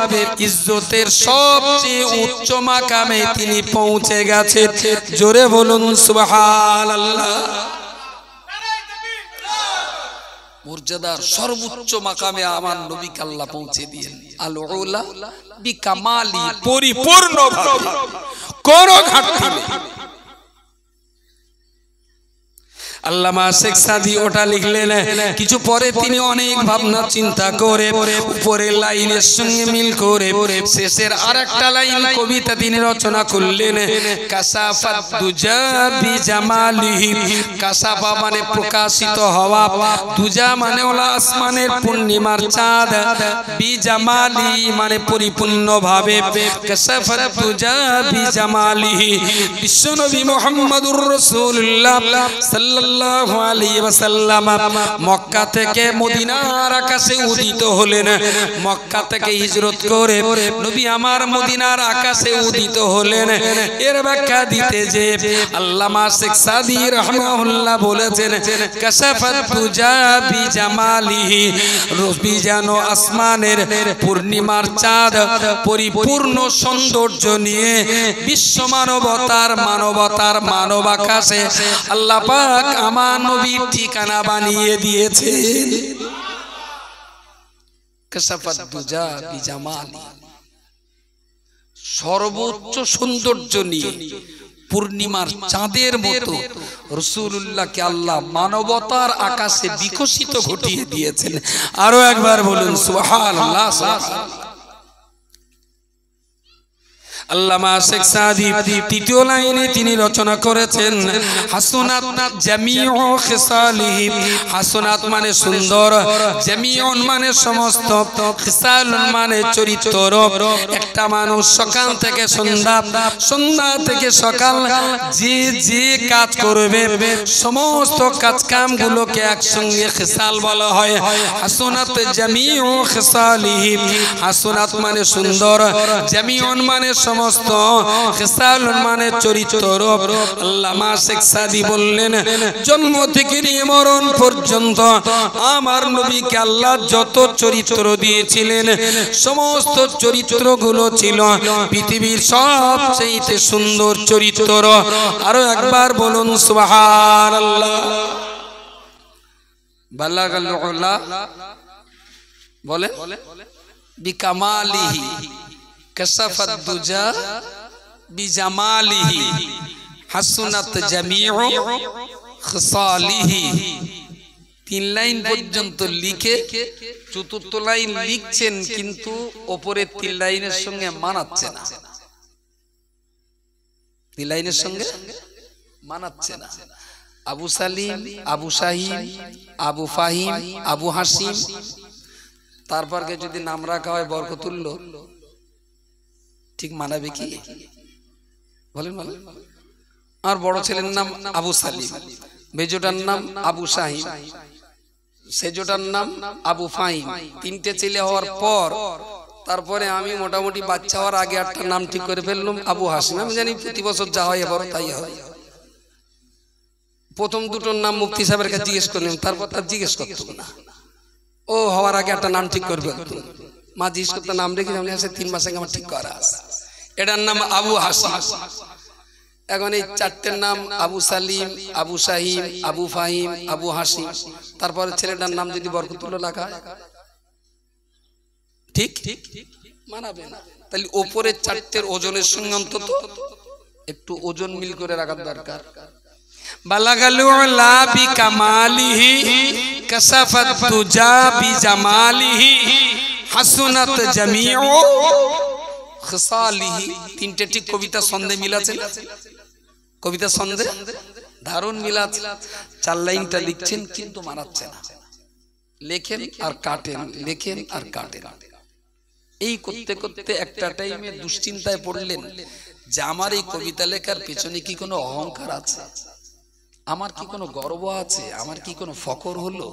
ইজ্জতের সবচেয়ে উচ্চ মাকামে তিনি পৌঁছে গেছেন। জোরে বলুন সুবহানাল্লাহ। মর্যাদার সর্বোচ্চ মাকামে আমার নবীকে আল্লাহ পৌঁছে দিয়েন। আল উলা বিকামালি, পরিপূর্ণ কোন ঘাটতি নেই। আল্লামা শেখ সাদি ওটা লিখলেন, কিছু পরে তিনি অনেক ভাবনা চিন্তা করে উপরের লাইনের সঙ্গে মিল করে শেষের আরেকটা লাইন কবিতা তিনি রচনা করলেন কাসাফাত দুজা বিজামালিহি। কাসাফা মানে প্রকাশিত হওয়া, দুজা মানে ওলা আসমানের পূর্ণিমার চাঁদ, বিজামালি মানে পরিপূর্ণভাবে। কাসাফাত দুজা বিজামালিহি, বিশ্বনবী মুহাম্মদুর রাসূলুল্লাহ সাল্লাল্লাহু সাল্লাল্লাহু আলাইহি ওয়াসাল্লাম মক্কা থেকে মদিনার আকাশে উদিত হলেন। মক্কা থেকে হিজরত করে নবী আমার মদিনার আকাশে উদিত হলেন। এর ব্যাখ্যা দিতে যে আল্লামা শেখ সাদি রাহমাহুল্লাহ বলেছেন, কাশাফাত তুজা বিজামালিহি, রবি যেন আসমানের পূর্ণিমার চাঁদ পরিপূর্ণ সৌন্দর্য নিয়ে বিশ্ব মানবতার মানব আকাশে আল্লাহ পাক আমার নবীর ঠিকানা বানিয়ে দিয়েছেন। কাশাফাত তুজা বিজামালি, সর্বোচ্চ সৌন্দর্য নিয়ে পূর্ণিমার চাঁদের মতো রাসূলুল্লাহকে আল্লাহ মানবতার আকাশে বিকশিত ঘটিয়ে দিয়েছেন। আরো একবার বলুন সুবহানাল্লাহ, সুবহানাল্লাহ। আল্লামা শেখ সাদি তৃতীয় লাইনে তিনি রচনা করেছেন, হাসনাত জামিউ খিসালিহি, হাসনাত মানে সুন্দর, জামিউন মানে সমস্ত, খিসালুন মানে চরিত্র। একটা মানুষ সকাল থেকে সন্ধ্যা, সন্ধ্যা থেকে সকাল যে যে কাজ করবে সমস্ত কাজ কামগুলোকে একসঙ্গে খিসাল বলা হয়। হাসনাত জামিউ খিসালিহি, হাসনাত মানে সুন্দর, জামিউন মানে সমস্ত, খিসালুন মানে চরিত্র। আল্লামা শেখ সাদি বললেন, জন্ম থেকে নিয়ে মরণ পর্যন্ত আমার নবীকে আল্লাহ যত চরিত্র দিয়েছিলেন সমস্ত চরিত্রগুলো ছিল পৃথিবীর সবচেয়ে সুন্দর চরিত্র। আরো একবার বলুন সুবহানাল্লাহ। বালাগাল উলা বলে বিকামালিহি, কাশাফাত দুজা বিজামালিহি, হাসনাত জামিউ খিসালিহি। 3 লাইন পর্যন্ত লিখে চতুর্থ লাইন লিখছেন, কিন্তু উপরের 3 লাইনের সঙ্গে মানাচ্ছে না। 3 লাইনের সঙ্গে মানাচ্ছে না। আবু সালিম, আবু শাহিম, আবু ফাহিম, আবু হাসিম, তারপরকে যদি নাম রাখা হয় বরকতুল্লাহ, ঠিক মানাবে কি? বলেন বলেন। আর বড় ছেলের নাম আবু সালিম, মেজোটার নাম আবু শাহিম, সেজোটার নাম আবু ফাহিম। 3টে ছেলে হওয়ার পর তারপরে আমি মোটামুটি বাচ্চা হওয়ার আগে একটা নাম ঠিক করে ফেললাম আবু হাসিম। আমি জানি প্রতি বছর যা হয় এবারও তাই হয়। প্রথম দুটোর নাম মুফতি সাহেবের কাছে জিজ্ঞেস করলাম, তারপর তার জিজ্ঞেস করতো না, ও হওয়ার আগে একটা নাম ঠিক করবে। মা জিজ্ঞেস করতে নাম রেখে 3 মাস আগে আমার ঠিক করা আছে। এটার নাম আবু হাসিম। এখন এই 4টের নাম আবু সালিম, আবু শাহিম, আবু ফাহিম, আবু হাসিম, তারপরে ছেলেটার নাম যদি বরকতুল্লাহ লেখা ঠিক মানাবে না। তাহলে ওপরের 4টের ওজনের সঙ্গে অন্তত একটু ওজন মিল করে রাখার দরকার। বালাগাল উলা বিকামালিহি, কাশাফাত তুজা বিজামালিহি, হাসনাত জামিউ খিসালিহি। 3টে ঠিক কবিতা ছন্দে মিল আছে না? কবিতা ছন্দে দারুণ মিল আছে। 4 লাইনটা লিখছেন কিন্তু মানাচ্ছে না। লেখেন আর কাটেন, লেখেন আর কাটেন। এই করতে করতে একটা টাইমে দুশ্চিন্তায় পড়লেন যে আমার এই কবিতা লেখার পেছনে কি কোনো অহংকার আছে? আমার কি কোনো গর্ব আছে? আমার কি কোনো ফখর হলো?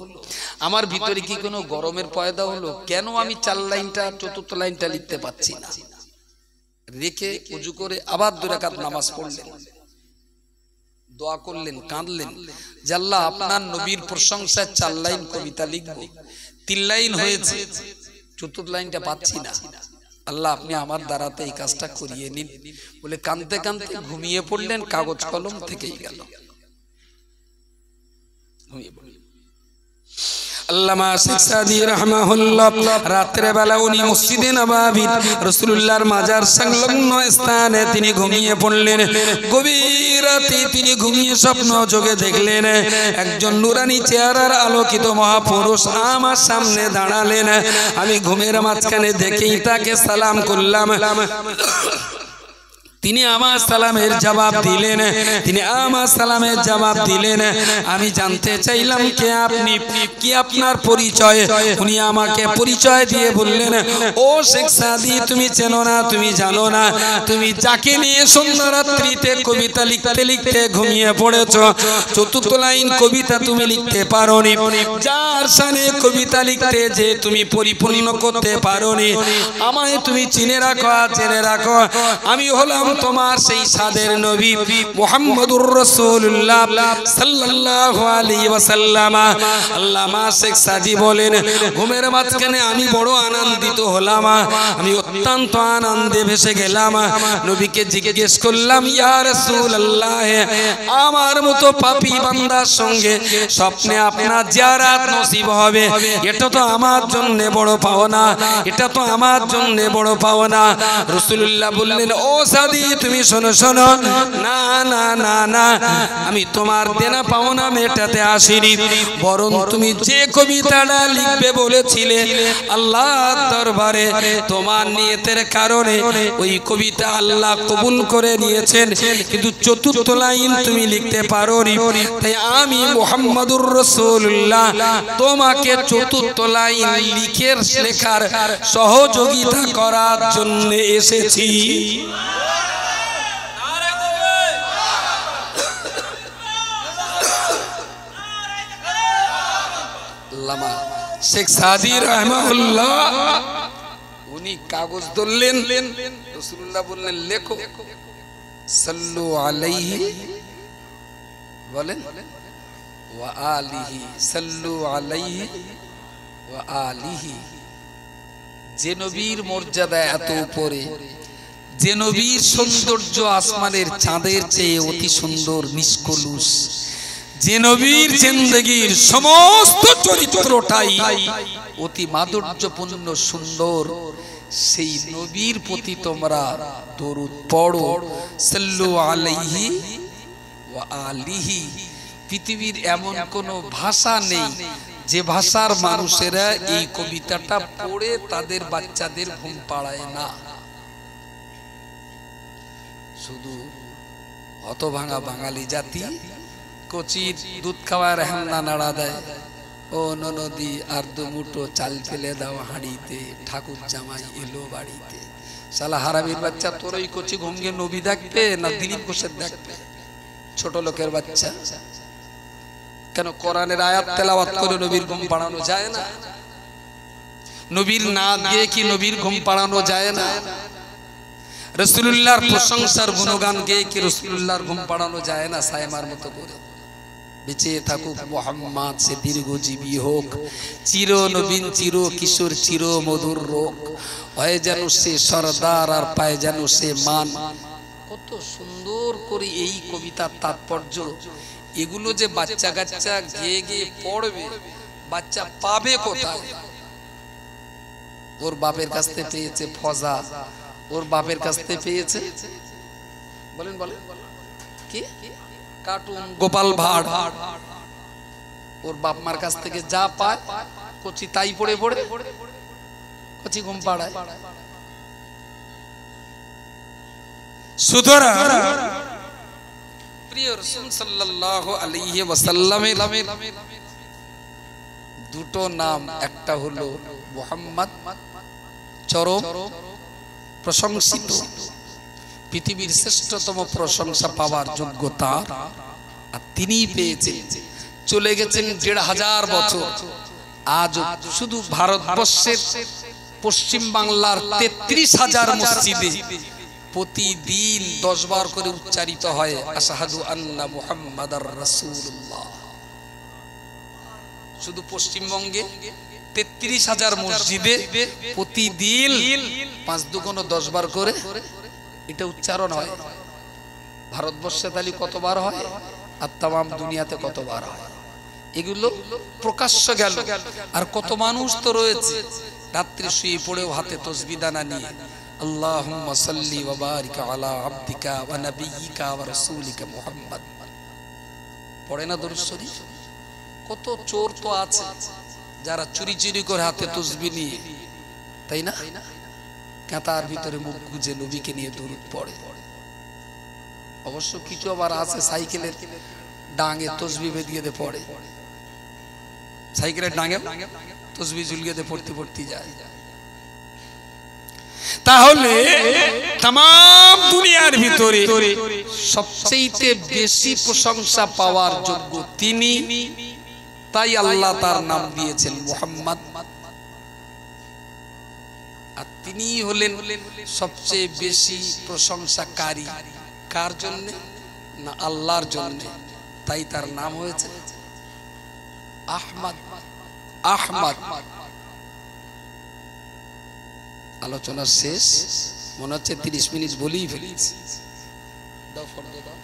আমার ভিতরে কি কোনো গরমের পয়দা হলো? কেন আমি 4 লাইনটা চতুর্থ লাইনটা লিখতে পাচ্ছি না? রেখে উজু করে আবার 2 রাকাত নামাজ পড়লেন, দোয়া করলেন, কাঁদলেন যে আল্লাহ আপনার নবীর প্রশংসায় 4 লাইন কবিতা লিখব, 3 লাইন হয়েছে, চতুর্থ লাইনটা পাচ্ছি না। আল্লাহ আপনি আমার দ্বারাতে এই কাজটা করিয়ে নিন বলে কাঁদতে কাঁদতে ঘুমিয়ে পড়লেন। কাগজ কলম থেকেই গেল। আল্লামা শেখ সাদি রাহমাহুল্লাহ রাতের বেলা উনি মসজিদে নববী রাসূলুল্লাহর মাজার সংলগ্ন স্থানে তিনি ঘুমিয়ে পড়লেন। গভীর রাতে তিনি ঘুমিয়ে স্বপ্ন যোগে দেখলেন একজন নুরানি চেহারার আলোকিত মহাপুরুষ আমার সামনে দাঁড়ালেন। আমি ঘুমের মাঝখানে দেখেই তাকে সালাম করলাম। তিনি আমার সালামের জবাব দিলেন, তিনি আমার সালামের জবাব দিলেন। আমি জানতে চাইলাম কে আপনি, কি আপনার পরিচয়? উনি আমাকে পরিচয় দিয়ে বললেন, ও শেখ সাদি, তুমি চেনো না, তুমি জানো না, তুমি যাকে নিয়ে সন্ধ্যা রাত্রিতে কবিতা লিখতে লিখতে ঘুমিয়ে পড়েছ, চতুর্থ লাইন কবিতা তুমি লিখতে পারোনি, যার শানে কবিতা লিখতে যে তুমি পরিপূর্ণ করতে পারোনি, আমায় তুমি চিনে রাখো, জেনে রাখো, আমি হলাম তোমার সেই সাদের নবী মুহাম্মদুর রাসূলুল্লাহ সাল্লাল্লাহু আলাইহি ওয়াসাল্লাম। আল্লামা শেখ সাদি বলেন, ঘুমের মাঝখানে আমি বড় আনন্দিত হলাম, আমি অত্যন্ত আনন্দে ভেসে গেলাম। নবীকে জিজ্ঞেস করলাম, ইয়া রাসূলুল্লাহ, আমার মতো পাপী বান্দার সঙ্গে স্বপ্নে আপনার জিয়ারত নসিব হবে, এটা তো আমার জন্য বড় পাওনা, এটা তো আমার জন্য বড় পাওনা। রাসূলুল্লাহ বললেন, ও সাদি, তুমি শোনো শোনো, না না না না, আমি তোমার দেনা পাওনা মেটাতে আসিনি, বরং তুমি যে কবিতাটা লিখবে বলেছিলে আল্লাহর দরবারে তোমার নিয়তের কারণে ওই কবিতা আল্লাহ কবুল করে নিয়েছেন, কিন্তু চতুর্থ লাইন তুমি লিখতে পারোনি, তাই আমি মুহাম্মদুর রাসূলুল্লাহ তোমাকে চতুর্থ লাইন লেখার সহযোগিতা করার জন্য এসেছি। আল্লামা শেখ সাদি রাহমাহুল্লাহ উনি কাগজ ধরলেন, রাসূলুল্লাহ বললেন লেখো, সাল্লু আলাইহি বলেন ওয়া আলিহি, সাল্লু আলাইহি ওয়া আলিহি। যে নবীর মর্যাদা এত উপরে, যে নবীর সৌন্দর্য আসমানের চাঁদের চেয়ে অতি সুন্দর নিষ্কলুষ, যে নবীর জিন্দেগীর সমস্ত চরিত্রটাই অতি মাধুর্যপূর্ণ সুন্দর, সেই নবীর প্রতি তোমরা দরুদ পড়ো, সাল্লু আলাইহি ওয়া আলিহি। পৃথিবীর এমন কোনো ভাষা নেই যে ভাষার মানুষেরা এই কবিতাটা পড়ে তাদের বাচ্চাদের ঘুম পাড়ায় না। শুধু হতভাঙা বাঙালি জাতি কচির দুধ খাওয়ার হেমনা নাড়া দেয়, ও ননদি আর দু মুঠো চাল ফেলে দাও হাঁড়িতে, ঠাকুর জামাই এলো বাড়িতে। শালা হারামির বাচ্চা, তোর ওই কচি ঘুমকে নবী দেখবে না দিলীপ ঘোষের দেখবে? ছোট লোকের বাচ্চা, কেন কোরআনের আয়াত তেলাওয়াত করে নবীর ঘুম পাড়ানো যায় না? নবীর নাম গিয়ে কি নবীর ঘুম পাড়ানো যায় না? রাসূলুল্লাহর প্রশংসার গুণগান গেয়ে কি রাসূলুল্লাহর ঘুম পাড়ানো যায় না? সায়মার মতো করে বেঁচে থাকুক মুহাম্মদ, সে দীর্ঘজীবী হোক, চির নবীন চির কিশোর চির মধুর রোগ, হয় যেন সে সরদার আর পায় যেন সে মান। কত সুন্দর করে এই কবিতার তাৎপর্য। এগুলো যে বাচ্চা কাচ্চা গিয়ে গিয়ে পড়বে, বাচ্চা পাবে কোথায়? ওর বাপের কাছ থেকে পেয়েছে ফজা, ওর বাপের কাছ থেকে পেয়েছে বলেন বলেন কি কার্টুন, গোপাল ভাঁড়। ওর বাপ মার কাছ থেকে যা পায় কচি তাই পড়ে পড়ে কচি ঘুম পাড়ায়। সুতরাং প্রিয় রাসূল সাল্লাল্লাহু আলাইহি ওয়াসাল্লামের দুটো নাম, একটা হলো মুহাম্মদ, চরম প্রশংসিত, পৃথিবীর শ্রেষ্ঠতম প্রশংসা পাওয়ার যোগ্যতা আর তিনিই পেয়েছেন। চলে গেছেন ১৫০০ বছর। আজ শুধু ভারতবর্ষের পশ্চিম বাংলার ৩৩,০০০ মসজিদে প্রতিদিন ১০ বার করে উচ্চারিত হয় আশহাদু আন্না মুহাম্মাদার রাসূলুল্লাহ। শুধু পশ্চিমবঙ্গে ৩৩,০০০ মসজিদে প্রতিদিন ৫-২ বার করে এটা উচ্চারণ হয়। ভারতবর্ষে তাহলে কতবার হয় আর তাম দুনিয়াতে কতবার হয়? এগুলো প্রকাশ্য গেল। আর কত মানুষ তো রয়েছে রাত্রে শুয়ে পড়েও হাতে তসবিহ দানা নিয়ে আল্লাহুম্মা সাল্লি ওয়া বারিক আলা আবদিকা ওয়া নাবিয়িকা ওয়া রাসূলিকা মুহাম্মদ পড়ে না দরুদ শরীফ? কত চোর তো আছে যারা চুরি চুরি করে হাতে তসবিহ নিয়ে, তাই না, কাঁতার ভিতরে মুখ গুজে নবীকে নিয়ে দরুদ পড়ে। অবশ্য কিছু আবার আছে সাইকেলের ডাঙে তসবি বেঁধিয়ে দিয়ে পড়ে, সাইকেলের ডাঙে তসবি ঝুলিয়ে দিয়ে পড়তে পড়তে যায়। তাহলে তাম দুনিয়ার ভিতরে সবচেয়ে বেশি প্রশংসা পাওয়ার যোগ্য তিনি, তাই আল্লাহ তার নাম দিয়েছেন মুহাম্মদ। আর তিনি হলেন সবচেয়ে বেশি প্রশংসাকারী, কার জন্য না আল্লাহর জন্য, তাই তার নাম হয়েছে আহমদ। আহমদ। আলোচনা শেষ, মনে হচ্ছে 30 মিনিট বলেই ফেলেছি। দাও ফর্দ দাও।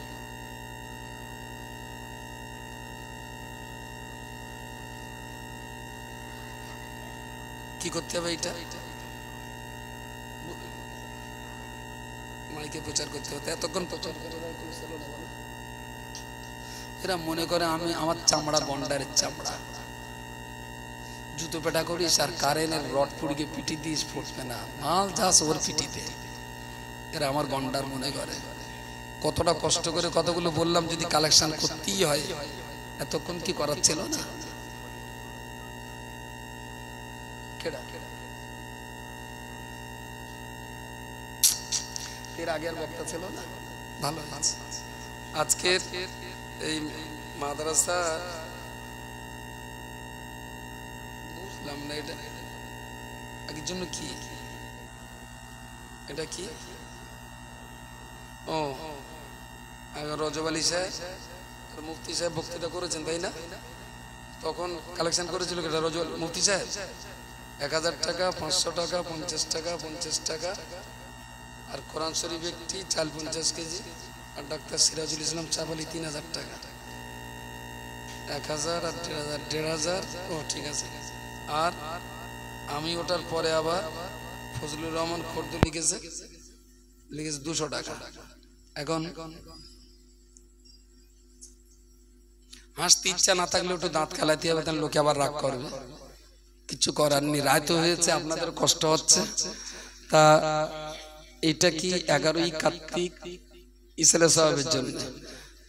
কি করতে হবে? এটা মাইকে প্রচার করতে হতো, এতক্ষণ প্রচার করে এরা মনে করে আমি আমার চামড়া গন্ডারের চামড়া, জুতো পেটা করিস আর কারেন্টের রড পুড়িয়ে পিটি দিস, ফুটবে না, মাল যাস ওর পিটিতে। এরা আমার গন্ডার মনে করে। কতটা কষ্ট করে কতগুলো বললাম, যদি কালেকশন করতেই হয় এতক্ষণ কি করার ছিল না? এর আগের বক্তা ছিল না, ভালো আছে। আজকের এই মাদ্রাসা বুঝলাম না, এটা আগের জন্য কি, এটা কি? ও রজব আলী সাহেব মুফতি সাহেব বক্তৃতা করেছেন, তাই না? তখন কালেকশন করেছিল কেটা? রজব মুফতি সাহেব 1000 টাকা, 500 টাকা, 50 টাকা, 50 টাকা। আর কোরআন শরীফ একটি, চাল 50 কেজি। আর ডাক্তার সিরাজুল ইসলাম চাপালি 3000 টাকা। 1000 আর 1500। ও ঠিক আছে। আর আমি ওটার পরে আবার ফজলুর রহমান খর্দ লিখেছে 200 টাকা। এখন হাসতে ইচ্ছা না থাকলে একটু দাঁত খেলাতে হবে, তাহলে লোকে আবার রাগ করবে। কিছু করার নেই, রায় তো হয়েছে, আপনাদের কষ্ট হচ্ছে। তা এটা কি 11ই কার্তিক ইসলে সাহেবের জন্য,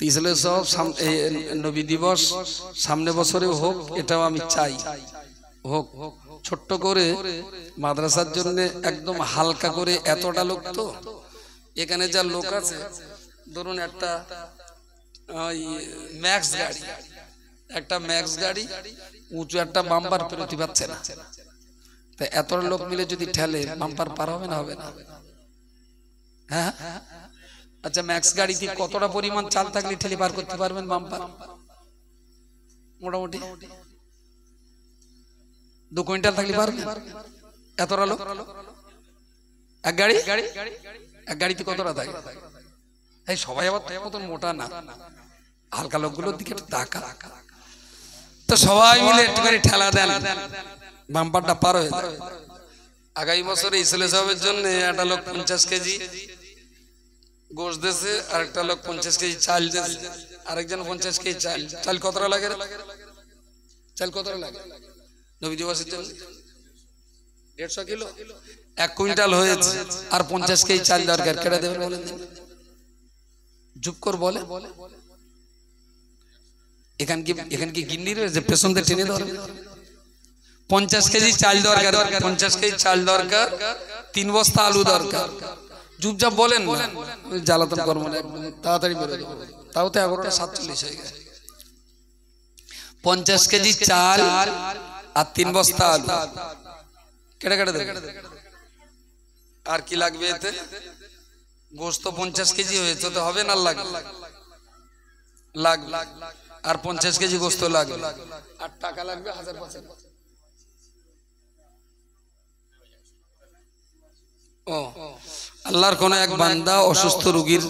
ইসলে সাহেব নবী দিবস সামনে বছরে হোক, এটাও আমি চাই হোক। ছোট্ট করে মাদ্রাসার জন্য একদম হালকা করে, এতটা লোক তো এখানে যা লোক আছে, ধরুন একটা ম্যাক্স গাড়ি, একটা ম্যাক্স গাড়ি উঁচু একটা বাম্পার পেরোতে পারছে না। তা এতটা লোক মিলে যদি ঠেলে, বাম্পার পার হবে না? হবে না? হ্যাঁ। আচ্ছা, ম্যাক্স গাড়িতে কতটা পরিমাণ চাল থাকলে ঠেলে পার করতে পারবেন বাম্পার? মোটামুটি 2 কুইন্টাল থাকলে পারবেন? এতটা লোক এক গাড়িতে কতটা থাকে? এই সবাই আবার মতন মোটা না, হালকা লোকগুলোর দিকে তাকা। তো সবাই মিলে একটু করে ঠেলা দেন, বাম্পারটা পার হয়ে যায়। আগামী বছরে ইসলে সাহেবের জন্য একটা লোক 50 কেজি গোশ দিয়েছে, আর একটা লোক 50 কেজি চাল দিয়েছে, আরেকজন 50 কেজি চাল। চাল কতটা লাগে? চাল কতটা লাগে নবী দিবসের জন্য? 150 কিলো, 1 কুইন্টাল হয়েছে। আর 50 কেজি চাল দরকার, কেটে দেবেন বলেন? চুপ কর বলে। এখান কি গিন্নি রয়েছে পেছন দিয়ে টেনে ধরবে? 50 কেজি চাল দরকার, 50 কেজি চাল দরকার, 3 বস্তা আলু দরকার। চুপচাপ বলেন না, জ্বালাতন করবো না, তাড়াতাড়ি বেরো। তাও তো 11:47 হয়ে গেছে। 50 কেজি চাল আর 3 বস্তা আলু কেটে দেবে। আর কি লাগবে এতে? গোস্ত 50 কেজি হয়েছে, তো হবে না? লাগবে। আর 50 কেজি গোস্ত লাগবে, আর টাকা লাগবে 1000। ও আল্লাহর কোন এক বান্দা অসুস্থ রোগীর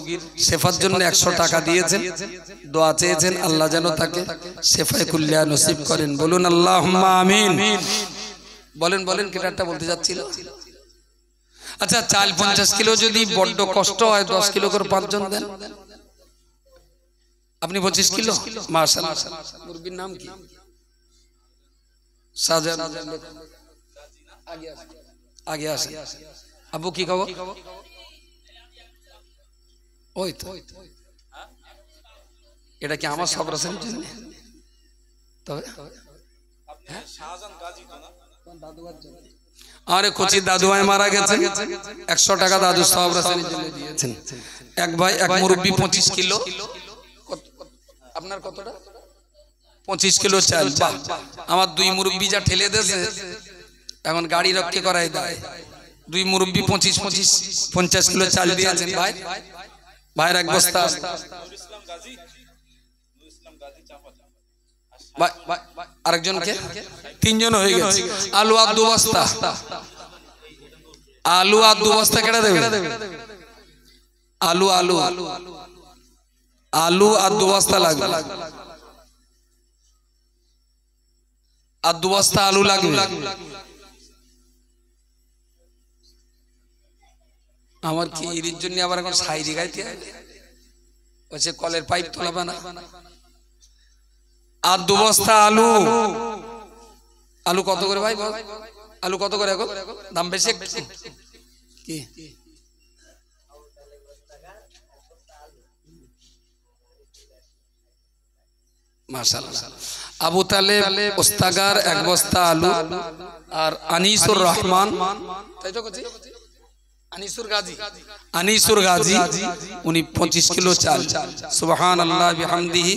শেফার জন্য 100 টাকা দিয়েছেন, দোয়া চেয়েছেন আল্লাহ যেন তাকে শেফায়ে কুল্লিয়া নসিব করেন। বলুন আল্লাহুম্মা আমিন। বলেন কেটারটা বলতে যাচ্ছিল। আচ্ছা, চাল 50 কিলো যদি বড্ড কষ্ট হয়, 10 কিলো করে 5 জন দেন। আপনি 25 কিলো, মাশাআল্লাহ। মুরগির নাম কি? শাহজাহান। আগে আসে। আবু কি খবর? ওই তো এটা কি আমার সব রাসের জন্য? তবে আরে কচি দাদু ভাই মারা গেছে, 100 টাকা দাদু সব রাসের জন্য দিয়েছেন। এক ভাই এক মুরব্বী 25 কিলো, আপনার কতটা? 25 কিলো চাল। আমার 2 মুরব্বী যা ঠেলে দিয়েছে, এখন গাড়ি রক্ষে করাই দেয়। 2 মুরব্বী 50 কিলো চাল দিয়েছেন। ভাই ভাইয়ের এক বস্তা, আরেকজনকে 3 জন হয়ে গেছে। আলু আর 2 বস্তা, আলু আর 2 বস্তা কেটে দেবে। আলু আলু আলু আর 2 বস্তা লাগবে, আর 2 বস্তা আলু লাগবে। আমার কি এর জন্য আবার এখন সাইরি গাইতে হচ্ছে, কলের পাইপ তোলাবে না। আর 2 বস্তা আলু। আলু কত করে ভাই? আলু কত করে এখন? দাম বেশি কি? মাশাআল্লাহ। আবু তালেব ওস্তাগার 1 বস্তা আলু, আর আনিসুর রহমান, তাই তো কইছি, আনিসুর গাজী উনি 25 কিলো চাল। সুবহানাল্লাহ বিহামদিহি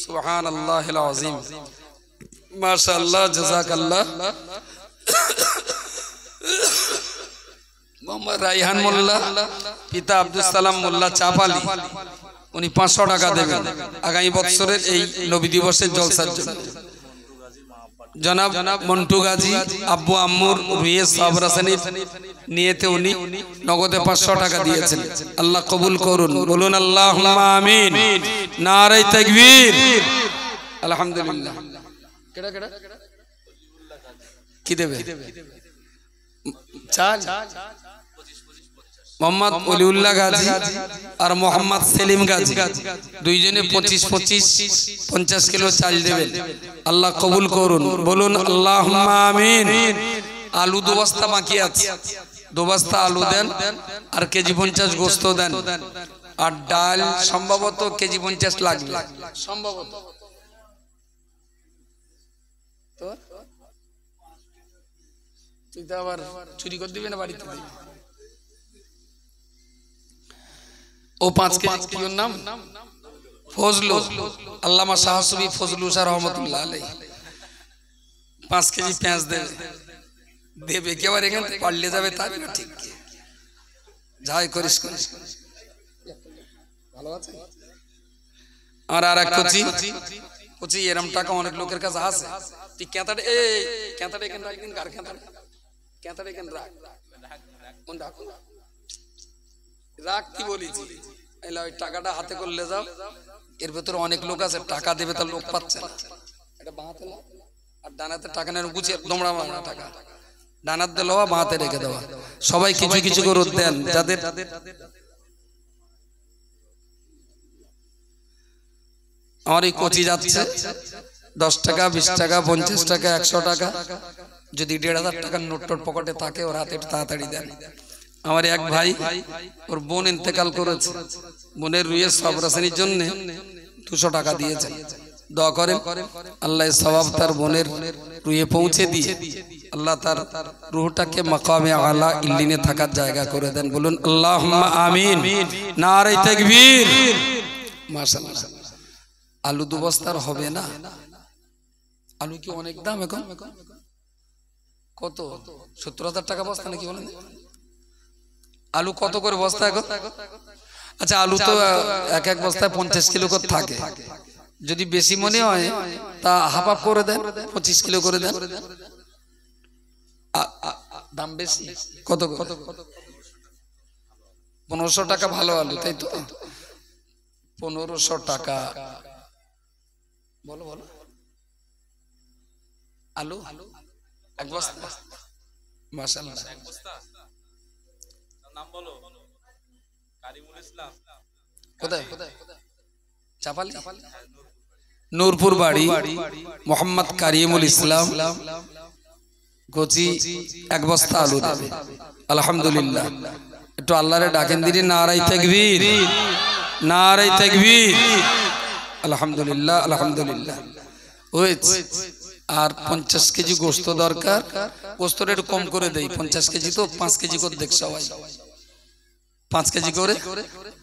সুবহানাল্লাহিল আযীম। মাশাআল্লাহ, জাযাকাল্লাহ। মোহাম্মদ রাইহান মোল্লা, পিতা আব্দুল সালাম মোল্লা চাপালি, উনি 500 টাকা দেবেন আগামী বছরের এই নবী দিবসের জলসার জন্য। জনাব মন্টু গাজী আব্বু আম্মুর রুয়ে সাবরাসানির নিয়েতে উনি নগদে 500 টাকা দিয়েছেন। আল্লাহ কবুল করুন, বলুন আল্লাহুম্মা আমিন। নারে তাকবীর, আলহামদুলিল্লাহ। কেডা কেডা কি দেবে? চাল মোহাম্মদ ওলিউল্লাহ গাজী আর মোহাম্মদ সেলিম গাজী, 2 জনে 25 কিলো চাল দেবেন। আল্লাহ কবুল করুন, বলুন আল্লাহুম্মা আমিন। আলু 2 বস্তা বাকি আছে, 2 বস্তা আলু দেন, আর কেজি 50 গোস্ত দেন, আর ডাল সম্ভবত কেজি 50 লাগবে সম্ভবত। তো তুই তো আবার চুরি করে দিবি না বাড়িতে? ও 5 কেজি, কি ওর নাম? ফজলু, আল্লামা শাহসুবি ফজলু শাহ রহমাতুল্লাহ আলাইহি। 5 কেজি পেঁয়াজ দেবে কি আবার এখানে পাল্লে যাবে? তার ঠিক যাই করিস করিস, ভালো আছে। আর এক কচি এরম টাকা অনেক লোকের কাছে আছে। তুই কেঁতাটা এখানে রাখ, দিন কার কেঁতাটা এখানে রাখ, কোন রাখ রাখতি বলেছি। ওই টাকাটা হাতে করলে যাও, এর ভেতরে অনেক লোক আছে, টাকা দেবে তার লোক পাচ্ছে না। এটা বাঁহাতে আর ডানাতে টাকা নেই, গুছিয়ে দমড়া মারা টাকা ডানাত দিল, বাঁহাতে রেখে দেওয়া। সবাই কিছু কিছু করে দেন যাদের। আমার এই কচি যাচ্ছে 10 টাকা, 20 টাকা, 50 টাকা, 100 টাকা। যদি 1500 টাকার নোট পকেটে থাকে, ওর হাতে তাড়াতাড়ি দেন। আমার এক ভাই, ওর বোন ইন্তেকাল করেছে, বোনের রুয়ে সবরাসানির জন্য 200 টাকা দিয়েছেন। দোয়া করেন আল্লাহ সওয়াব তার বোনের রুয়ে পৌঁছে দিয়ে আল্লাহ তার রূহটাকে মাকামে আলা ইল্লিনে থাকার জায়গা করে দেন। বলুন আল্লাহুম্মা আমিন। নারে তাকবীর। মাশাআল্লাহ। আলু 2 বস্তার হবে না? আলু কি অনেক দাম এখন? কত? 70,000 টাকা বস্তা নাকি বলেন? আলু কত করে বস্তা এখন? আচ্ছা, আলু তো এক বস্তায় 50 কিলো করে থাকে। যদি বেশি মনে হয় তা হাফ হাফ করে দেন, 25 কিলো করে দেন। দাম বেশি কত? 1500 টাকা ভালো আলু, তাই তো? 1500 টাকা। বলো বলো। আলু 1 বস্তা। মাশাআল্লাহ। নাম বলো। কারিমুল ইসলাম। কোথায়? চাপালি। নূরপুর বাড়ি। মোহাম্মদ কারিমুল ইসলাম কচি 1 বস্তা আলু দেবে। আলহামদুলিল্লাহ। একটু আল্লাহরে ডাকেন দিন। নারে তাকবীর, নারে তাকবীর। আলহামদুলিল্লাহ আলহামদুলিল্লাহ হয়েছে। আর 50 কেজি গোস্ত দরকার, গোস্তটা একটু কম করে দেই, 50 কেজি তো 5 কেজি করে দেখ সবাই, 5 কেজি করে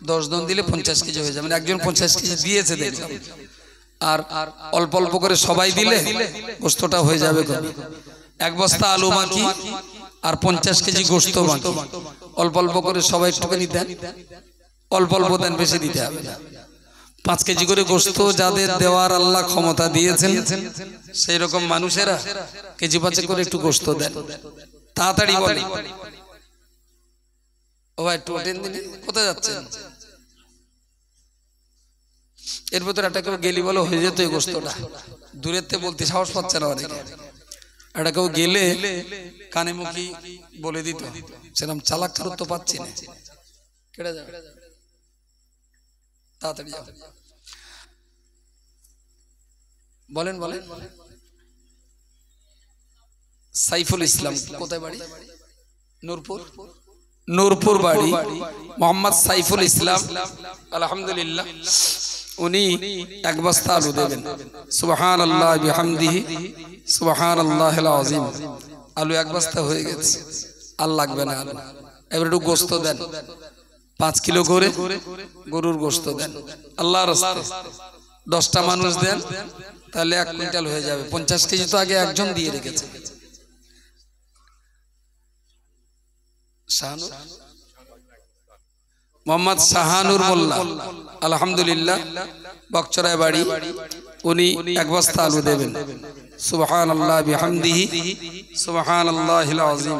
10 জন দিলে 50 কেজি হয়ে যাবে, মানে একজন 50 কেজি দিয়েছে দেখলাম, আর অল্প অল্প করে সবাই দিলে গোস্তটা হয়ে যাবে। এক বস্তা আলু বাকি আর 50 কেজি গোস্ত বাকি, অল্প অল্প করে সবাই একটুখানি দেন, অল্প অল্প দেন, বেশি দিতে হবে না। 5 কেজি করে গোস্ত যাদের দেওয়ার আল্লাহ ক্ষমতা দিয়েছেন সেই রকম মানুষেরা কেজি 5 করে একটু গোস্ত দেন, তাড়াতাড়ি বলেন। ও ভাই টোটেন দিন, কোথায় যাচ্ছেন? এর ভিতরে একটা কেউ গেলি বলো হয়ে যেত এই গোস্তটা, দূরের থেকে বলতে সাহস পাচ্ছে না অনেকে, একটা কেউ গেলে কানে মুখি বলে দিত, সেরকম চালাক কারোর তো পাচ্ছি না, কেটে যাবে, তাড়াতাড়ি যাও। বলেন বলেন। সাইফুল ইসলাম কোথায় বাড়ি? নূরপুর, নূরপুর বাড়ি। মোহাম্মদ সাইফুল ইসলাম আলহামদুলিল্লাহ, উনি এক বস্তা আলু দেবেন। সুবহানাল্লাহ বিহামদিহি সুবহানাল্লাহিল আযীম। আলু এক বস্তা হয়ে গেছে, আর লাগবে না আলু। এবার একটু গোস্ত দেন, 5 কিলো করে গরুর গোস্ত দেন আল্লাহর রাস্তায়। 10টা মানুষ দেন, তাহলে 1 কুইন্টাল হয়ে যাবে। 50 কেজি তো আগে একজন দিয়ে রেখেছে। মোহাম্মদ শাহানুর মোল্লা আলহামদুলিল্লাহ, বকচরায় বাড়ি, উনি এক বস্তা আলু দেবেন। সুবহানাল্লাহ বিহামদিহি সুবহানাল্লাহিল আযীম।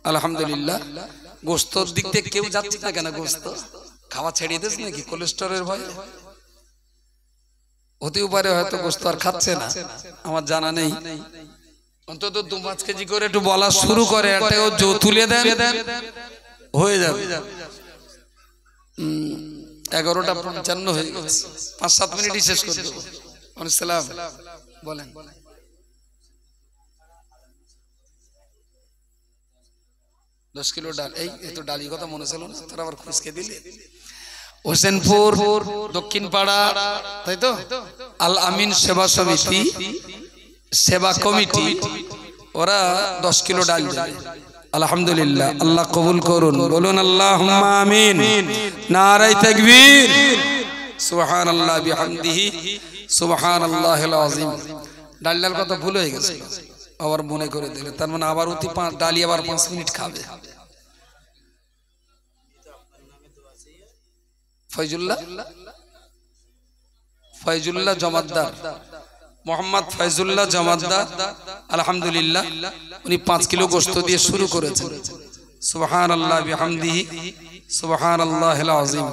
আলহামদুলিল্লাহ। গোস্তর দিক থেকে কেউ যাচ্ছে না কেন? গোস্ত খাওয়া ছেড়ে দিস নাকি কোলেস্টেরলের ভয়ে? হতেও পারে হয়তো গোস্ত আর খাচ্ছে না, আমার জানা নেই। অন্তত 2-5 কেজি করে একটু বলা শুরু করে, একটাও তুলে দেন, হয়ে যাবে। 11:55 হয়ে গেছে, 5-7 মিনিটই শেষ করে দেবো। আসসালাম বলেন। দশ কিলো ডাল, এই তো ডালি কথা মনে ছিল না, তারা আবার খুঁজকে দিলে। হোসেনপুর দক্ষিণ পাড়া, তাই তো? আল আমিন সেবা সমিতি, সেবা কমিটি, ওরা 10 কিলো ডাল দেবে। আলহামদুলিল্লাহ, আল্লাহ কবুল করুন, বলুন আল্লাহুম্মা আমিন। নারায়ে তাকবীর, সুবহানাল্লাহ বিহামদিহি সুবহানাল্লাহিল আযীম। ডাল কথা ভুল হয়ে গেছে, আবার মনে করে দিলে, তার মানে আবার অতি ডালি আবার 5 মিনিট খাবে। ফয়জুল্লাহ জমাদ্দার, মোহাম্মদ ফয়জুল্লাহ জমাদ্দার আলহামদুলিল্লাহ, উনি 5 কিলো গোস্ত দিয়ে শুরু করেছেন। সুবহানাল্লাহ বিহামদিহি সুবহানাল্লাহিল আযীম।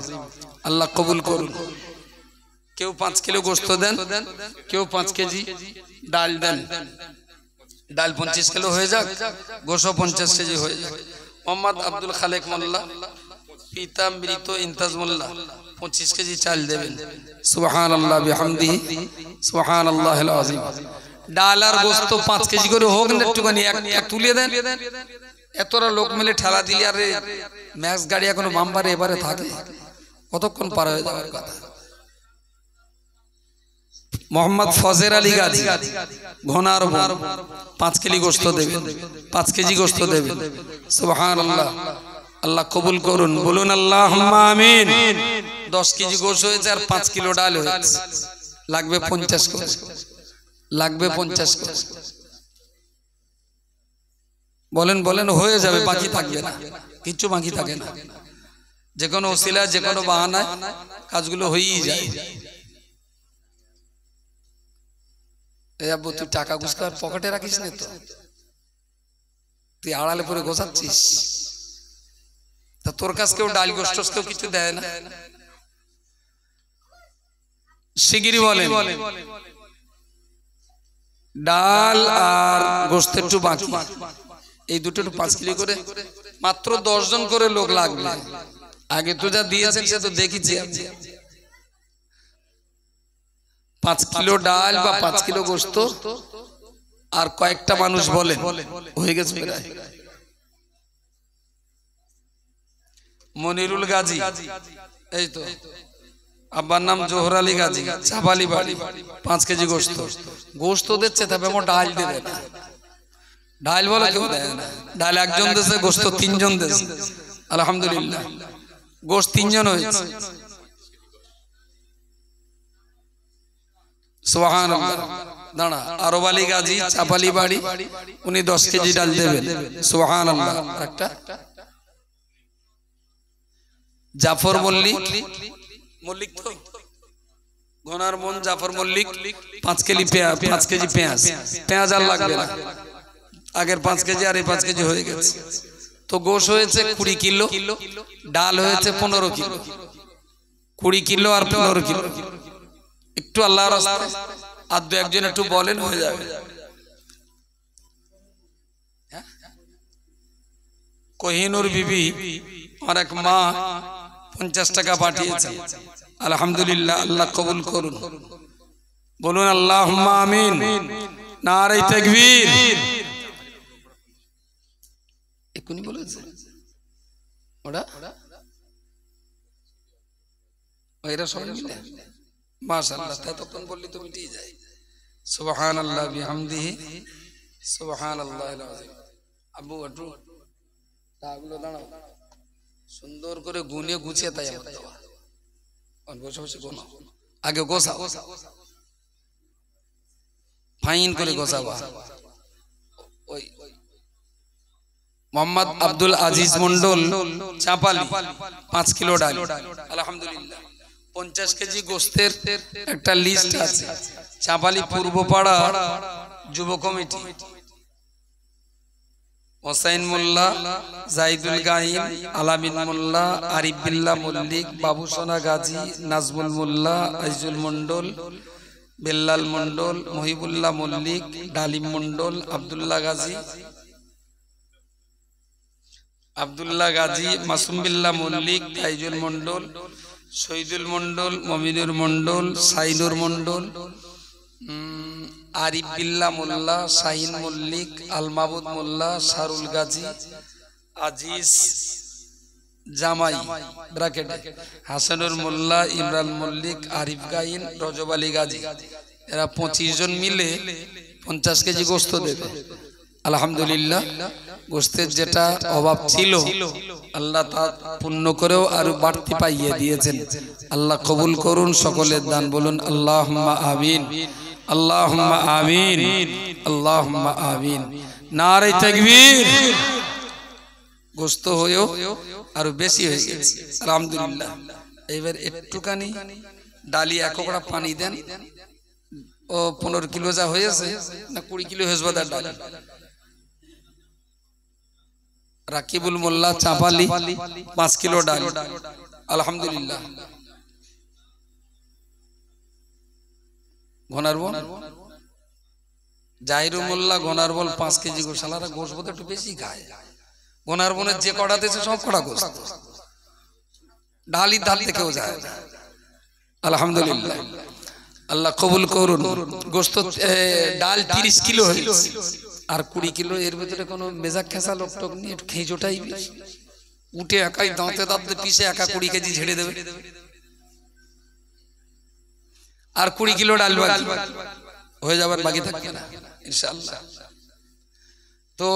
আল্লাহ কবুল করুন। কেউ 5 কিলো গোস্ত দেন, কেউ 5 কেজি ডাল দেন। ডাল 25 কিলো হয়ে যাক, গোস্ত 50 কেজি হয়ে যাক। মোহাম্মদ আব্দুল খালেক মোল্লা, পিতা মৃত ইন্তাজ মোল্লা, 25 কেজি চাল দেবেন। সুবহানাল্লাহ বিহামদিহি সুবহানাল্লাহিল আযীম। ডাল আর গোস্ত 5 কেজি করে হোক না, একটুখানি এক তুলে দেন। এতরা লোক মিলে ঠেলা দিলে আর ম্যাক্স গাড়ি এখনো বাম্পারে এবারে থাকে, কতক্ষণ পার হয়ে যাওয়ার কথা। মোহাম্মদ ফজের আলী গাজী, ঘোনার 5 কেজি গোস্ত দেবেন, 5 কেজি গোস্ত দেবেন। সুবহানাল্লাহ, আল্লাহ কবুল করুন, বলুন আল্লাহুম্মা আমিন। 10 কেজি গোস্ত হয়েছে আর 5 কিলো ডাল হয়েছে, লাগবে 50 করে, লাগবে 50 করে। বলেন বলেন, হয়ে যাবে, বাকি থাকবে না, কিচ্ছু বাকি থাকে না। যে কোনো ওসিলা, যে কোনো বাহানায় কাজগুলো হয়েই যায়। এই আব্বু, তুই টাকা গুছতে পকেটে রাখিস না তো, তুই আড়ালে পরে গোছাচ্ছিস, তা তোর কাছে কেউ ডাল গোস্ত কেউ কিছু দেয় না। শিগগিরই বলেন, ডাল আর গোস্ত একটু বাকি, এই দুটো একটু 5 কিলো করে, মাত্র 10 জন করে লোক লাগবে। আগে তো যা দিয়েছেন সে তো দেখেছি। 5 কিলো ডাল বা 5 কিলো গোস্ত আর কয়েকটা মানুষ বলেন, হয়ে গেছে প্রায়। মনিরুল গাজী, এই তো আব্বার নাম জোহর আলী গাজী, চাপালি বাড়ি। 5 কেজি গোস্ত। গোস্ত দিচ্ছে তবে ডাল দেবে না। ডাল বলে কেউ দেয় না। ডাল একজন দেশে, গোস্ত 3 জন দেশে। আলহামদুলিল্লাহ, গোস্ত 3 জন হয়েছে। সুবহানাল্লাহ। দাঁড়া, আরব আলী গাজী, চাপালি বাড়ি, উনি 10 কেজি ডাল দেবেন। সুবহানাল্লাহ। একটা জাফর মল্লিক, মল্লিক তো ঘনার মন জাফর মল্লিক, 5 কেজি পেঁয়াজ, 5 কেজি পেঁয়াজ। পেঁয়াজ আর লাগবে না, আগের 5 কেজি আর এই 5 কেজি হয়ে গেছে। তো গোশ হয়েছে 20 কিলো, ডাল হয়েছে 15 কিলো। 20 কিলো আর 15 কিলো। একটু আল্লাহর রাস্তায় আর 2-1 একটু বলেন, হয়ে যাবে। কোহিনুর বিবি আর এক মা 50 টাকা পাঠিয়েছে। আলহামদুলিল্লাহ, আল্লাহ কবুল করুন। বলুন আল্লাহুম্মা আমিন। নারে তাকবীর। এখনি বলেছে ওরা, এরা সবাই মিলে মাশাআল্লাহ। ততক্ষণ বললি তো মিটিয়ে যায়। সুবহানাল্লাহ বিহামদিহি, সুবহানাল্লাহিল আযীম। আবু আটু তাগুলো দাঁড়াও, সুন্দর করে গুনে গুছিয়ে তাই আমার দেওয়া। বসে বসে গোনা, আগে গোসা, ফাইন করে গোসাবা। ওই মোহাম্মদ আব্দুল আজিজ মন্ডল, চাপালি, 5 কিলো ডাল। আলহামদুলিল্লাহ। 50 কেজি গোস্তের একটা লিস্ট আছে। চাপালি পূর্বপাড়া যুব কমিটি, হোসাইন মোল্লা, জাইদুল গাইম, আলামিন মোল্লা, আরিফ বিল্লাহ মল্লিক, বাবুসোনা গাজী, নাজমুল মোল্লা, আইজুল মন্ডল, বেল্লাল মন্ডল, মহিবুল্লাহ মল্লিক, ডালিম মন্ডল, আব্দুল্লাহ গাজী, মাসুম বিল্লাহ মল্লিক, আইজুল মন্ডল, শহীদুল মন্ডল, মমিনুর মন্ডল, সাইনুর মন্ডল, আরিফ বিল্লাহ মোল্লা, শাহিন মল্লিক, আল মাহবুদ মোল্লা, শারুল গাজী, আজিজ জামাই ব্র্যাকেটে, হাসানুর মোল্লা, ইমরান মল্লিক, আরিফ গাইন, রজব আলী গাজী। এরা 25 জন মিলে 50 কেজি গোস্ত দেবে। আলহামদুলিল্লাহ, গোস্তের যেটা অভাব ছিল আল্লাহ তা পূর্ণ করেও আরো বাড়তি পাইয়ে দিয়েছেন। আল্লাহ কবুল করুন সকলের দান। বলুন আল্লাহুম্মা আমিন, আল্লাহুম্মা আমিন, আল্লাহুম্মা আমিন। নারে তাকবীর। গোস্ত হয়েও আরো বেশি হয়ে গেছে। আলহামদুলিল্লাহ। এবার একটুখানি ডালি 1 কোকড়া পানি দেন। ও 15 কিলো যা হয়েছে না 20 কিলো হয়েছে বাদার ডাল। রাকিবুল মোল্লা, চাপালি, 5 কিলো ডাল। আলহামদুলিল্লাহ। ঘনারবন জাহিরুল মোল্লা, ঘনারবন 5 কেজি গোশ। সালারা গোশ বোধ একটু বেশি খায়। ঘনারবনের যে কড়া দিয়েছে সব কড়া গোশ, ঢালি ধার থেকেও যায়। আলহামদুলিল্লাহ, আল্লাহ কবুল করুন। গোস্ত ডাল 30 কিলো হয়েছে আর 20 কিলো। এর ভিতরে কোনো মেজাক খেসা লোক টোক নিয়ে খেজোটাই উঠে একাই দাঁতে দাঁতে পিষে 20 কেজি ঝেড়ে দেবে। আর 20 কিলো ডাল হয়ে যাবার বাকি থাকবে না ইনশাআল্লাহ। তো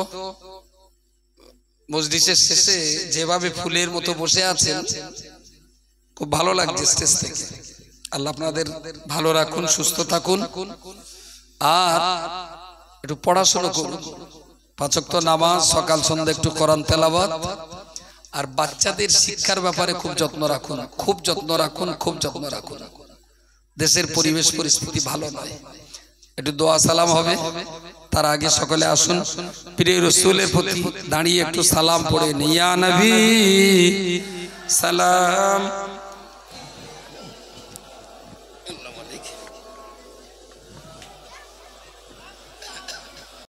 মজলিসের শেষে যেভাবে ফুলের মতো বসে আছেন খুব ভালো লাগছে স্টেজ থেকে। আল্লাহ আপনাদের ভালো রাখুন, সুস্থ থাকুন, আর একটু পড়াশোনা করুন। 5 ওয়াক্ত নামাজ, সকাল সন্ধ্যা একটু কোরআন তেলাওয়াত, আর বাচ্চাদের শিক্ষার ব্যাপারে খুব যত্ন রাখুন, খুব যত্ন রাখুন, খুব যত্ন রাখুন। দেশের পরিবেশ পরিস্থিতি ভালো নয়। একটু দোয়া সালাম হবে, তার আগে সকলে আসুন প্রিয় রাসূলের প্রতি দাঁড়িয়ে একটু সালাম পড়ে। ইয়া নবী সালাম